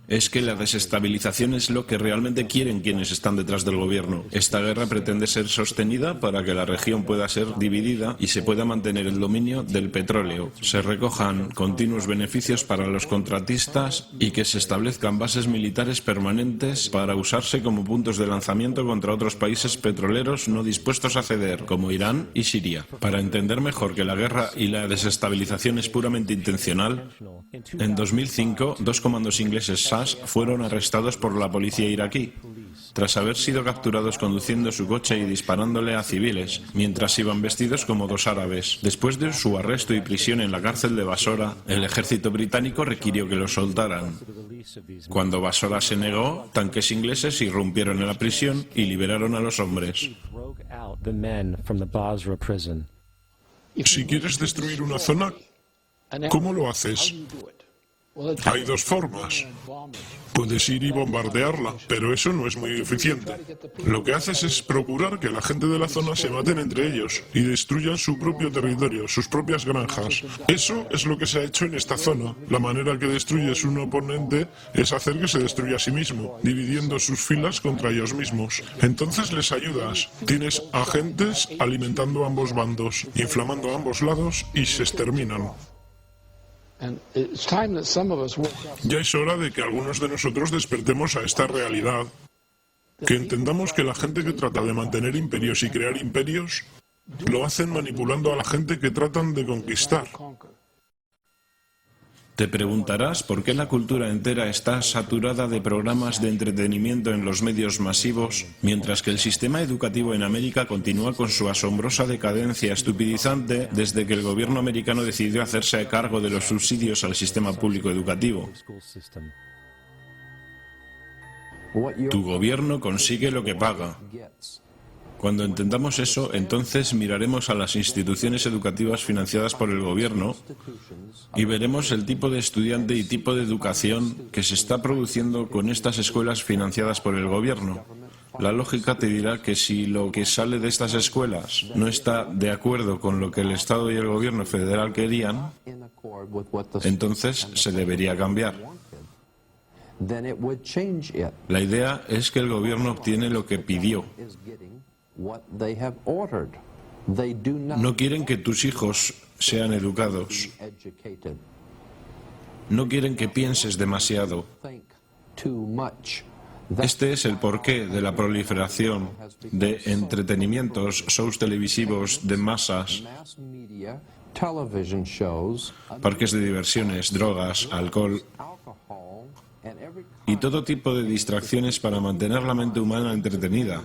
es que la desestabilización es lo que realmente quieren quienes están detrás del gobierno. Esta guerra pretende ser sostenida para que la región pueda ser dividida y se pueda mantener el dominio del petróleo, se recojan continuos beneficios para los contratistas y que se establezcan bases militares permanentes para usarse como puntos de lanzamiento contra otros países petroleros no dispuestos a ceder, como Irán y Siria. Para entender mejor que la guerra y la desestabilización es puramente intencional, en 2005, dos comandos ingleses fueron arrestados por la policía iraquí, tras haber sido capturados conduciendo su coche y disparándole a civiles, mientras iban vestidos como dos árabes. Después de su arresto y prisión en la cárcel de Basora, el ejército británico requirió que los soltaran. Cuando Basora se negó, tanques ingleses irrumpieron en la prisión y liberaron a los hombres. Si quieres destruir una zona, ¿cómo lo haces? Hay dos formas. Puedes ir y bombardearla, pero eso no es muy eficiente. Lo que haces es procurar que la gente de la zona se maten entre ellos y destruyan su propio territorio, sus propias granjas. Eso es lo que se ha hecho en esta zona. La manera que destruyes un oponente es hacer que se destruya a sí mismo, dividiendo sus filas contra ellos mismos. Entonces les ayudas. Tienes agentes alimentando ambos bandos, inflamando ambos lados y se exterminan. Ya es hora de que algunos de nosotros despertemos a esta realidad, que entendamos que la gente que trata de mantener imperios y crear imperios, lo hacen manipulando a la gente que tratan de conquistar. Te preguntarás por qué la cultura entera está saturada de programas de entretenimiento en los medios masivos, mientras que el sistema educativo en América continúa con su asombrosa decadencia estupidizante desde que el gobierno americano decidió hacerse cargo de los subsidios al sistema público educativo. Tu gobierno consigue lo que paga. Cuando entendamos eso, entonces miraremos a las instituciones educativas financiadas por el gobierno y veremos el tipo de estudiante y tipo de educación que se está produciendo con estas escuelas financiadas por el gobierno. La lógica te dirá que si lo que sale de estas escuelas no está de acuerdo con lo que el Estado y el gobierno federal querían, entonces se debería cambiar. La idea es que el gobierno obtiene lo que pidió. No quieren que tus hijos sean educados. No quieren que pienses demasiado. Este es el porqué de la proliferación de entretenimientos, shows televisivos de masas, parques de diversiones, drogas, alcohol y todo tipo de distracciones para mantener la mente humana entretenida.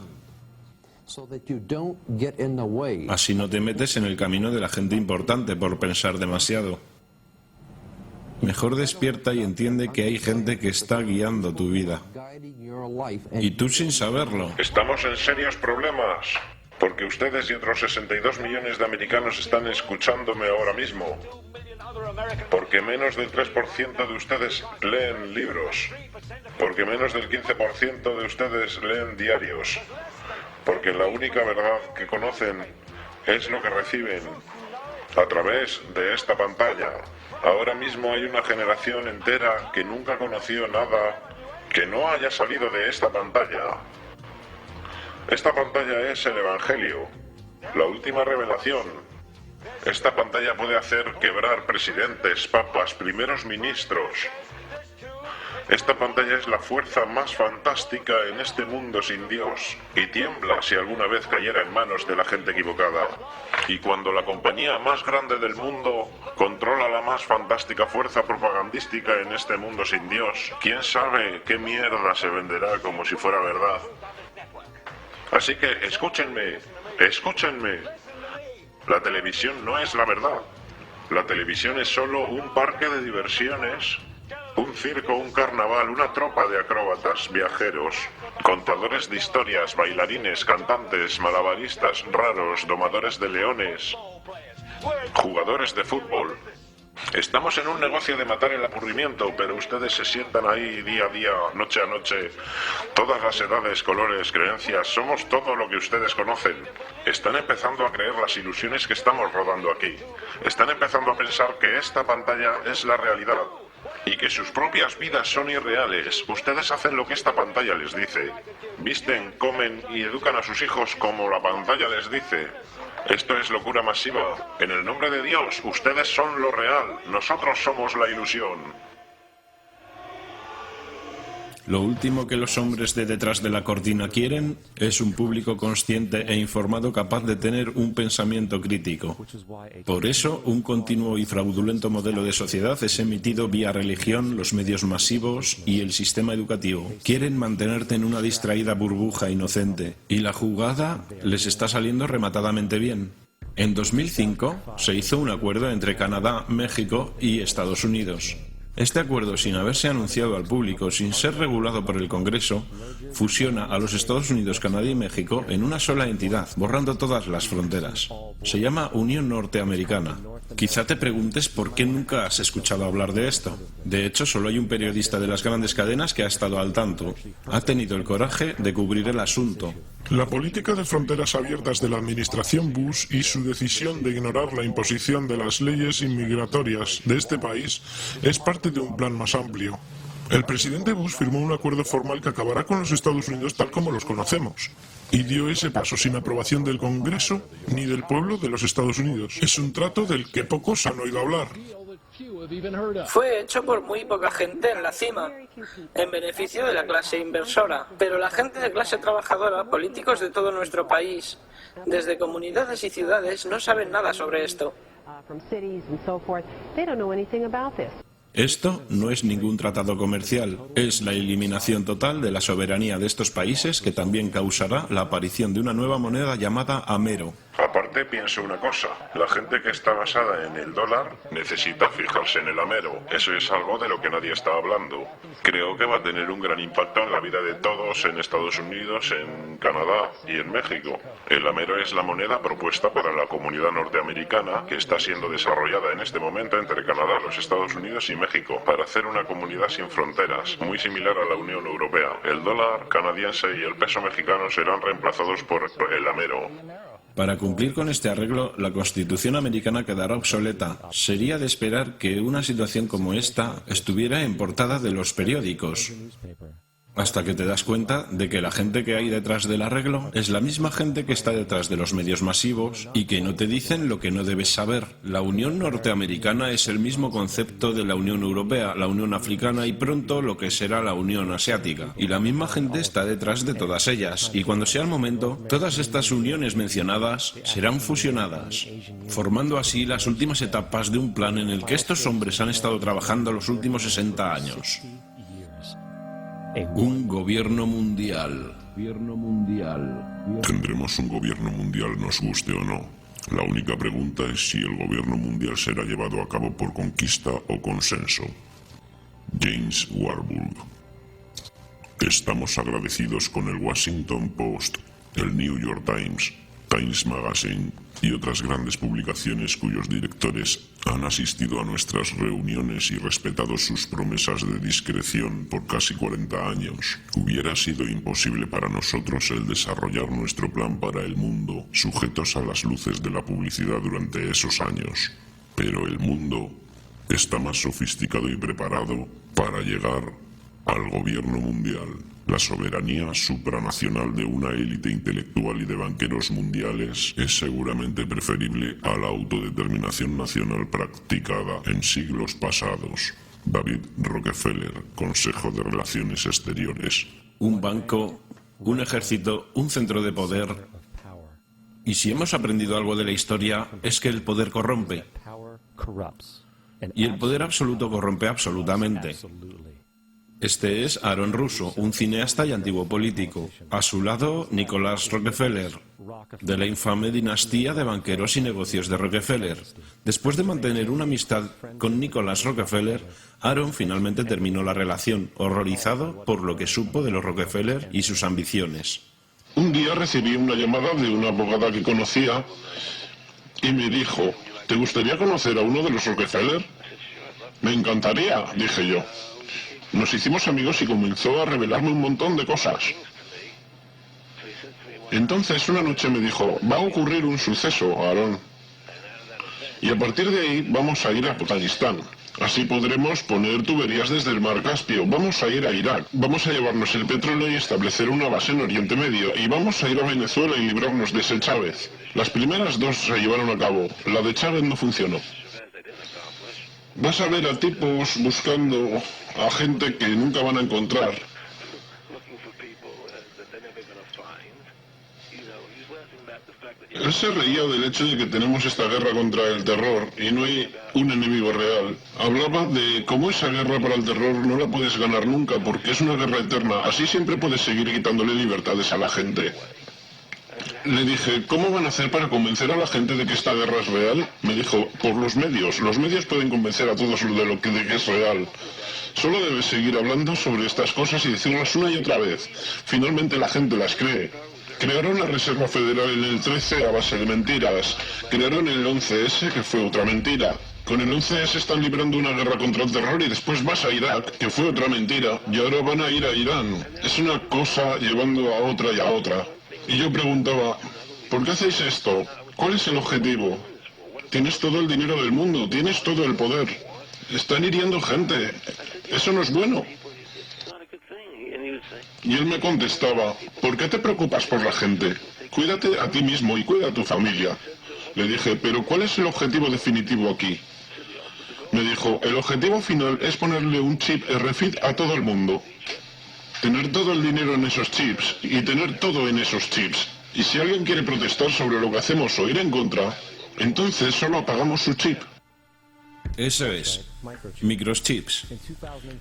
Así no te metes en el camino de la gente importante por pensar demasiado. Mejor despierta y entiende que hay gente que está guiando tu vida. Y tú sin saberlo. Estamos en serios problemas, porque ustedes y otros 62 millones de americanos están escuchándome ahora mismo. Porque menos del 3% de ustedes leen libros. Porque menos del 15% de ustedes leen diarios. Porque la única verdad que conocen es lo que reciben a través de esta pantalla. Ahora mismo hay una generación entera que nunca conoció nada que no haya salido de esta pantalla. Esta pantalla es el Evangelio, la última revelación. Esta pantalla puede hacer quebrar presidentes, papas, primeros ministros. Esta pantalla es la fuerza más fantástica en este mundo sin Dios y tiembla si alguna vez cayera en manos de la gente equivocada. Y cuando la compañía más grande del mundo controla la más fantástica fuerza propagandística en este mundo sin Dios, ¿quién sabe qué mierda se venderá como si fuera verdad? Así que escúchenme, escúchenme. La televisión no es la verdad. La televisión es solo un parque de diversiones. Un circo, un carnaval, una tropa de acróbatas, viajeros, contadores de historias, bailarines, cantantes, malabaristas raros, domadores de leones, jugadores de fútbol. Estamos en un negocio de matar el aburrimiento, pero ustedes se sientan ahí día a día, noche a noche. Todas las edades, colores, creencias, somos todo lo que ustedes conocen. Están empezando a creer las ilusiones que estamos rodando aquí. Están empezando a pensar que esta pantalla es la realidad. Y que sus propias vidas son irreales. Ustedes hacen lo que esta pantalla les dice. Visten, comen y educan a sus hijos como la pantalla les dice. Esto es locura masiva. En el nombre de Dios, ustedes son lo real. Nosotros somos la ilusión. Lo último que los hombres de detrás de la cortina quieren es un público consciente e informado capaz de tener un pensamiento crítico. Por eso, un continuo y fraudulento modelo de sociedad es emitido vía religión, los medios masivos y el sistema educativo. Quieren mantenerte en una distraída burbuja inocente y la jugada les está saliendo rematadamente bien. En 2005 se hizo un acuerdo entre Canadá, México y Estados Unidos. Este acuerdo, sin haberse anunciado al público, sin ser regulado por el Congreso, fusiona a los Estados Unidos, Canadá y México en una sola entidad, borrando todas las fronteras. Se llama Unión Norteamericana. Quizá te preguntes por qué nunca has escuchado hablar de esto. De hecho, solo hay un periodista de las grandes cadenas que ha estado al tanto. Ha tenido el coraje de cubrir el asunto. La política de fronteras abiertas de la administración Bush y su decisión de ignorar la imposición de las leyes inmigratorias de este país es parte de un plan más amplio. El presidente Bush firmó un acuerdo formal que acabará con los Estados Unidos tal como los conocemos. Y dio ese paso sin aprobación del Congreso ni del pueblo de los Estados Unidos. Es un trato del que pocos han oído hablar. Fue hecho por muy poca gente en la cima, en beneficio de la clase inversora. Pero la gente de clase trabajadora, políticos de todo nuestro país, desde comunidades y ciudades, no saben nada sobre esto. Esto no es ningún tratado comercial, es la eliminación total de la soberanía de estos países que también causará la aparición de una nueva moneda llamada Amero. Aparte Simplemente pienso una cosa. La gente que está basada en el dólar necesita fijarse en el amero. Eso es algo de lo que nadie está hablando. Creo que va a tener un gran impacto en la vida de todos en Estados Unidos, en Canadá y en México. El amero es la moneda propuesta para la comunidad norteamericana que está siendo desarrollada en este momento entre Canadá, los Estados Unidos y México para hacer una comunidad sin fronteras, muy similar a la Unión Europea. El dólar canadiense y el peso mexicano serán reemplazados por el amero. Para cumplir con este arreglo, la Constitución americana quedará obsoleta. Sería de esperar que una situación como esta estuviera en portada de los periódicos. Hasta que te das cuenta de que la gente que hay detrás del arreglo es la misma gente que está detrás de los medios masivos y que no te dicen lo que no debes saber. La Unión Norteamericana es el mismo concepto de la Unión Europea, la Unión Africana y pronto lo que será la Unión Asiática. Y la misma gente está detrás de todas ellas. Y cuando sea el momento, todas estas uniones mencionadas serán fusionadas, formando así las últimas etapas de un plan en el que estos hombres han estado trabajando los últimos 60 años. Un gobierno mundial. Tendremos un gobierno mundial, nos guste o no. La única pregunta es si el gobierno mundial será llevado a cabo por conquista o consenso. James Warburg. Estamos agradecidos con el Washington Post, el New York Times, Times Magazine y otras grandes publicaciones cuyos directores han asistido a nuestras reuniones y respetado sus promesas de discreción por casi 40 años. Hubiera sido imposible para nosotros el desarrollar nuestro plan para el mundo, sujetos a las luces de la publicidad durante esos años. Pero el mundo está más sofisticado y preparado para llegar al gobierno mundial. La soberanía supranacional de una élite intelectual y de banqueros mundiales es seguramente preferible a la autodeterminación nacional practicada en siglos pasados. David Rockefeller, Consejo de Relaciones Exteriores. Un banco, un ejército, un centro de poder. Y si hemos aprendido algo de la historia, es que el poder corrompe. Y el poder absoluto corrompe absolutamente. Este es Aaron Russo, un cineasta y antiguo político. A su lado, Nicholas Rockefeller, de la infame dinastía de banqueros y negocios de Rockefeller. Después de mantener una amistad con Nicholas Rockefeller, Aaron finalmente terminó la relación, horrorizado por lo que supo de los Rockefeller y sus ambiciones. Un día recibí una llamada de una abogada que conocía y me dijo: ¿te gustaría conocer a uno de los Rockefeller? Me encantaría, dije yo. Nos hicimos amigos y comenzó a revelarme un montón de cosas. Entonces una noche me dijo: va a ocurrir un suceso, Aaron. Y a partir de ahí vamos a ir a Afganistán. Así podremos poner tuberías desde el mar Caspio. Vamos a ir a Irak. Vamos a llevarnos el petróleo y establecer una base en Oriente Medio. Y vamos a ir a Venezuela y librarnos de ese Chávez. Las primeras dos se llevaron a cabo. La de Chávez no funcionó. Vas a ver a tipos buscando a gente que nunca van a encontrar. Él se reía del hecho de que tenemos esta guerra contra el terror y no hay un enemigo real. Hablaba de cómo esa guerra para el terror no la puedes ganar nunca porque es una guerra eterna. Así siempre puedes seguir quitándole libertades a la gente. Le dije: ¿cómo van a hacer para convencer a la gente de que esta guerra es real? Me dijo: por los medios. Los medios pueden convencer a todos de que es real. Solo debes seguir hablando sobre estas cosas y decirlas una y otra vez. Finalmente la gente las cree. Crearon la Reserva Federal en el 13 a base de mentiras. Crearon el 11S, que fue otra mentira. Con el 11S están librando una guerra contra el terror y después vas a Irak, que fue otra mentira. Y ahora van a ir a Irán. Es una cosa llevando a otra y a otra. Y yo preguntaba: ¿por qué hacéis esto? ¿Cuál es el objetivo? Tienes todo el dinero del mundo, tienes todo el poder. Están hiriendo gente. Eso no es bueno. Y él me contestaba: ¿por qué te preocupas por la gente? Cuídate a ti mismo y cuida a tu familia. Le dije: ¿pero cuál es el objetivo definitivo aquí? Me dijo: el objetivo final es ponerle un chip RFID a todo el mundo. Tener todo el dinero en esos chips y tener todo en esos chips. Y si alguien quiere protestar sobre lo que hacemos o ir en contra, entonces solo apagamos su chip. Eso es. Microchips.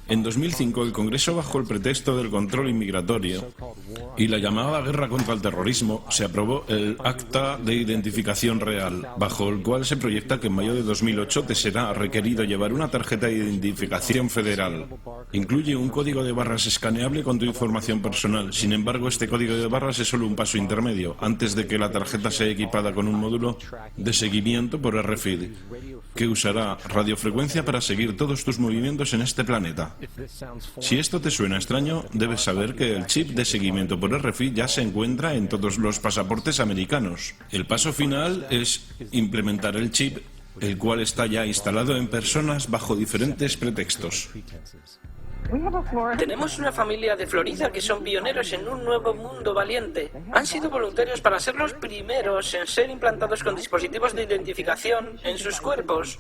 En 2005 el Congreso, bajo el pretexto del control inmigratorio y la llamada guerra contra el terrorismo, se aprobó el Acta de Identificación Real, bajo el cual se proyecta que en mayo de 2008 te será requerido llevar una tarjeta de identificación federal. Incluye un código de barras escaneable con tu información personal. Sin embargo, este código de barras es solo un paso intermedio, antes de que la tarjeta sea equipada con un módulo de seguimiento por RFID, que usará radiofrecuencia para seguir todos tus movimientos en este planeta. Si esto te suena extraño, debes saber que el chip de seguimiento por RFID ya se encuentra en todos los pasaportes americanos. El paso final es implementar el chip, el cual está ya instalado en personas bajo diferentes pretextos. Tenemos una familia de Florida que son pioneros en un nuevo mundo valiente. Han sido voluntarios para ser los primeros en ser implantados con dispositivos de identificación en sus cuerpos.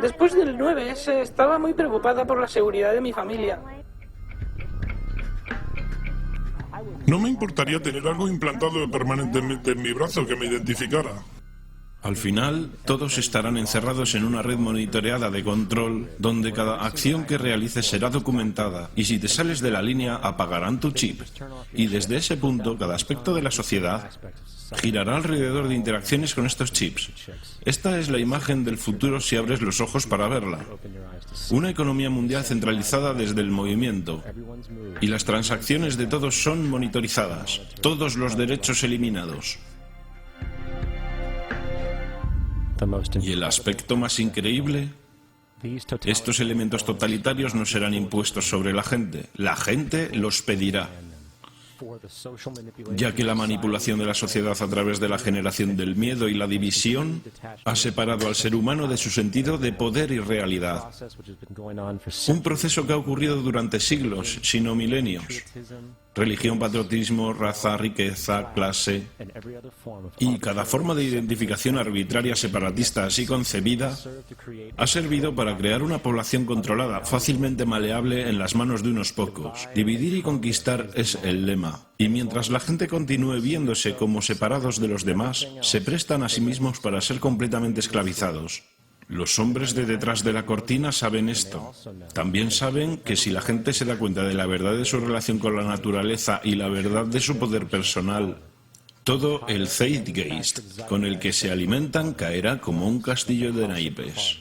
Después del 9S estaba muy preocupada por la seguridad de mi familia. No me importaría tener algo implantado permanentemente en mi brazo que me identificara. Al final, todos estarán encerrados en una red monitoreada de control, donde cada acción que realices será documentada, y si te sales de la línea, apagarán tu chip. Y desde ese punto, cada aspecto de la sociedad girará alrededor de interacciones con estos chips. Esta es la imagen del futuro si abres los ojos para verla. Una economía mundial centralizada desde el movimiento. Y las transacciones de todos son monitorizadas. Todos los derechos eliminados. Y el aspecto más increíble, estos elementos totalitarios no serán impuestos sobre la gente los pedirá. Ya que la manipulación de la sociedad a través de la generación del miedo y la división ha separado al ser humano de su sentido de poder y realidad. Un proceso que ha ocurrido durante siglos, si no milenios. Religión, patriotismo, raza, riqueza, clase y cada forma de identificación arbitraria separatista así concebida ha servido para crear una población controlada, fácilmente maleable en las manos de unos pocos. Dividir y conquistar es el lema. Y mientras la gente continúe viéndose como separados de los demás, se prestan a sí mismos para ser completamente esclavizados. Los hombres de detrás de la cortina saben esto. También saben que si la gente se da cuenta de la verdad de su relación con la naturaleza y la verdad de su poder personal, todo el Zeitgeist con el que se alimentan caerá como un castillo de naipes.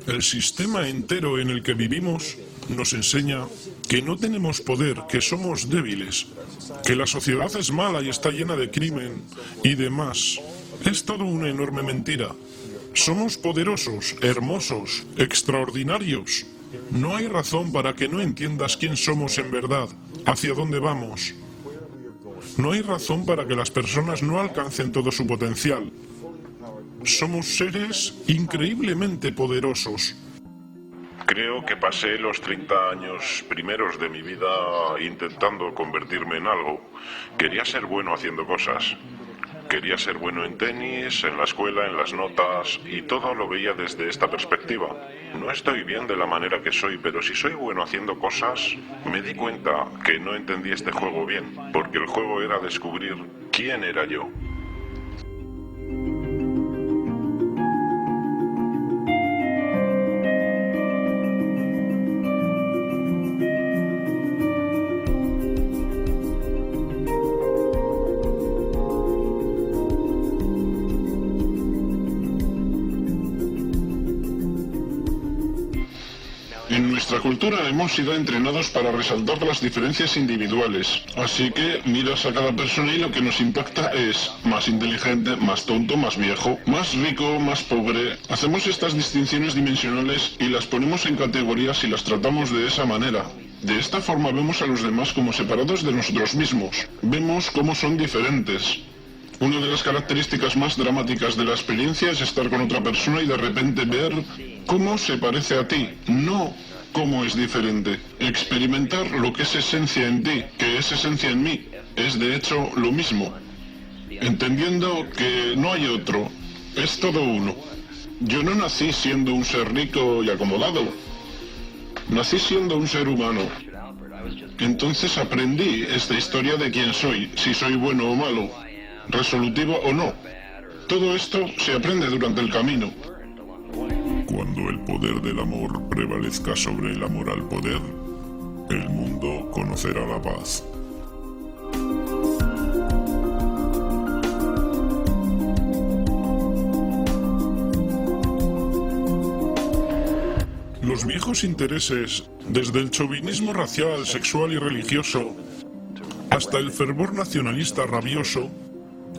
El sistema entero en el que vivimos nos enseña que no tenemos poder, que somos débiles, que la sociedad es mala y está llena de crimen y demás. Es todo una enorme mentira. Somos poderosos, hermosos, extraordinarios. No hay razón para que no entiendas quién somos en verdad, hacia dónde vamos. No hay razón para que las personas no alcancen todo su potencial. Somos seres increíblemente poderosos. Creo que pasé los 30 años primeros de mi vida intentando convertirme en algo. Quería ser bueno haciendo cosas. Quería ser bueno en tenis, en la escuela, en las notas, y todo lo veía desde esta perspectiva. No estoy bien de la manera que soy, pero si soy bueno haciendo cosas, me di cuenta que no entendí este juego bien, porque el juego era descubrir quién era yo. En nuestra cultura hemos sido entrenados para resaltar las diferencias individuales, así que miras a cada persona y lo que nos impacta es más inteligente, más tonto, más viejo, más rico, más pobre. Hacemos estas distinciones dimensionales y las ponemos en categorías y las tratamos de esa manera. De esta forma vemos a los demás como separados de nosotros mismos. Vemos cómo son diferentes. Una de las características más dramáticas de la experiencia es estar con otra persona y de repente ver cómo se parece a ti, no cómo es diferente. Experimentar lo que es esencia en ti, que es esencia en mí, es de hecho lo mismo. Entendiendo que no hay otro, es todo uno. Yo no nací siendo un ser rico y acomodado. Nací siendo un ser humano. Entonces aprendí esta historia de quién soy, si soy bueno o malo, resolutivo o no. Todo esto se aprende durante el camino. Cuando el poder del amor prevalezca sobre el amor al poder, el mundo conocerá la paz. Los viejos intereses, desde el chauvinismo racial, sexual y religioso, hasta el fervor nacionalista rabioso,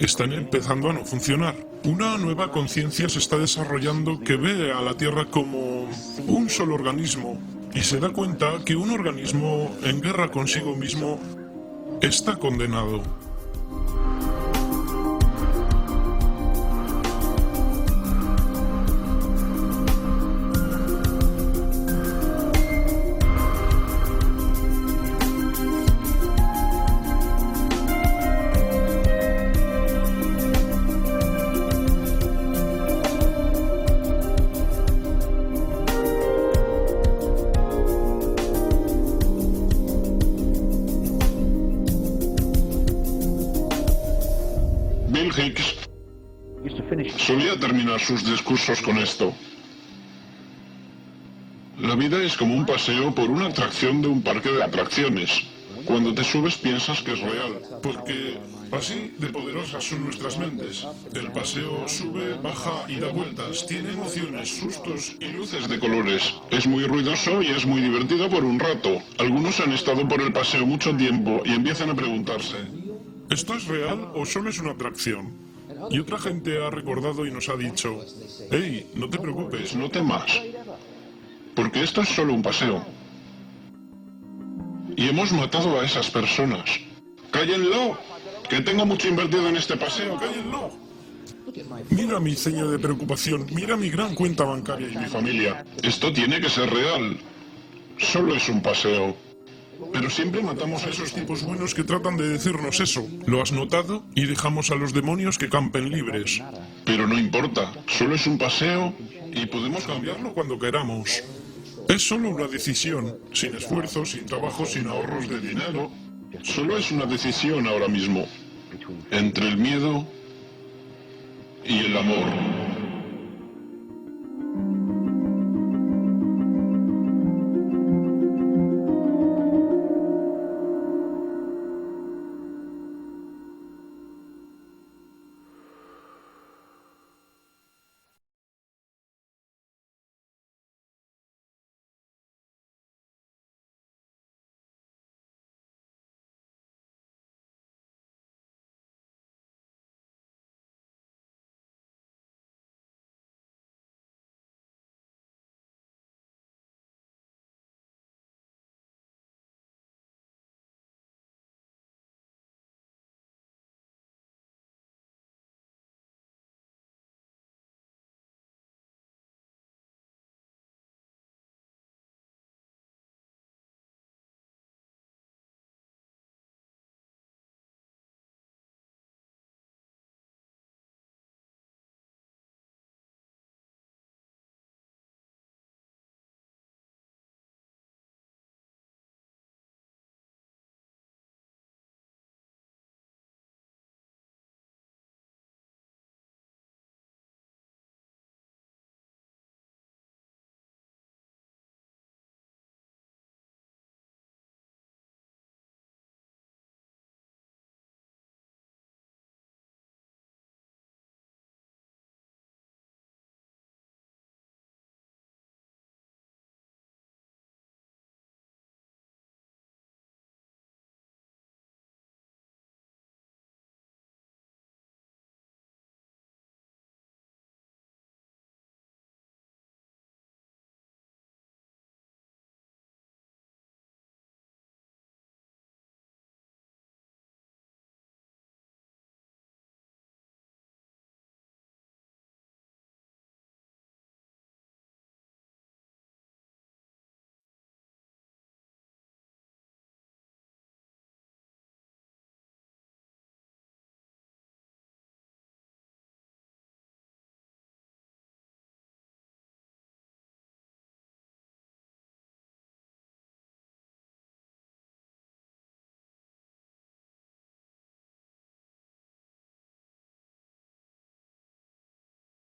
están empezando a no funcionar. Una nueva conciencia se está desarrollando que ve a la Tierra como un solo organismo y se da cuenta que un organismo en guerra consigo mismo está condenado. Bill Hicks solía terminar sus discursos con esto. La vida es como un paseo por una atracción de un parque de atracciones. Cuando te subes piensas que es real, porque así de poderosas son nuestras mentes. El paseo sube, baja y da vueltas, tiene emociones, sustos y luces de colores. Es muy ruidoso y es muy divertido por un rato. Algunos han estado por el paseo mucho tiempo y empiezan a preguntarse: ¿esto es real o solo es una atracción? Y otra gente ha recordado y nos ha dicho: hey, no te preocupes, no temas, porque esto es solo un paseo. Y hemos matado a esas personas. ¡Cállenlo! Que tengo mucho invertido en este paseo, cállenlo. Mira mi ceño de preocupación, mira mi gran cuenta bancaria y mi familia. Esto tiene que ser real. Solo es un paseo. Pero siempre matamos a esos tipos buenos que tratan de decirnos eso. ¿Lo has notado? Y dejamos a los demonios que campen libres. Pero no importa, solo es un paseo y podemos cambiarlo cuando queramos. Es solo una decisión, sin esfuerzo, sin trabajo, sin ahorros de dinero. Solo es una decisión ahora mismo, entre el miedo y el amor.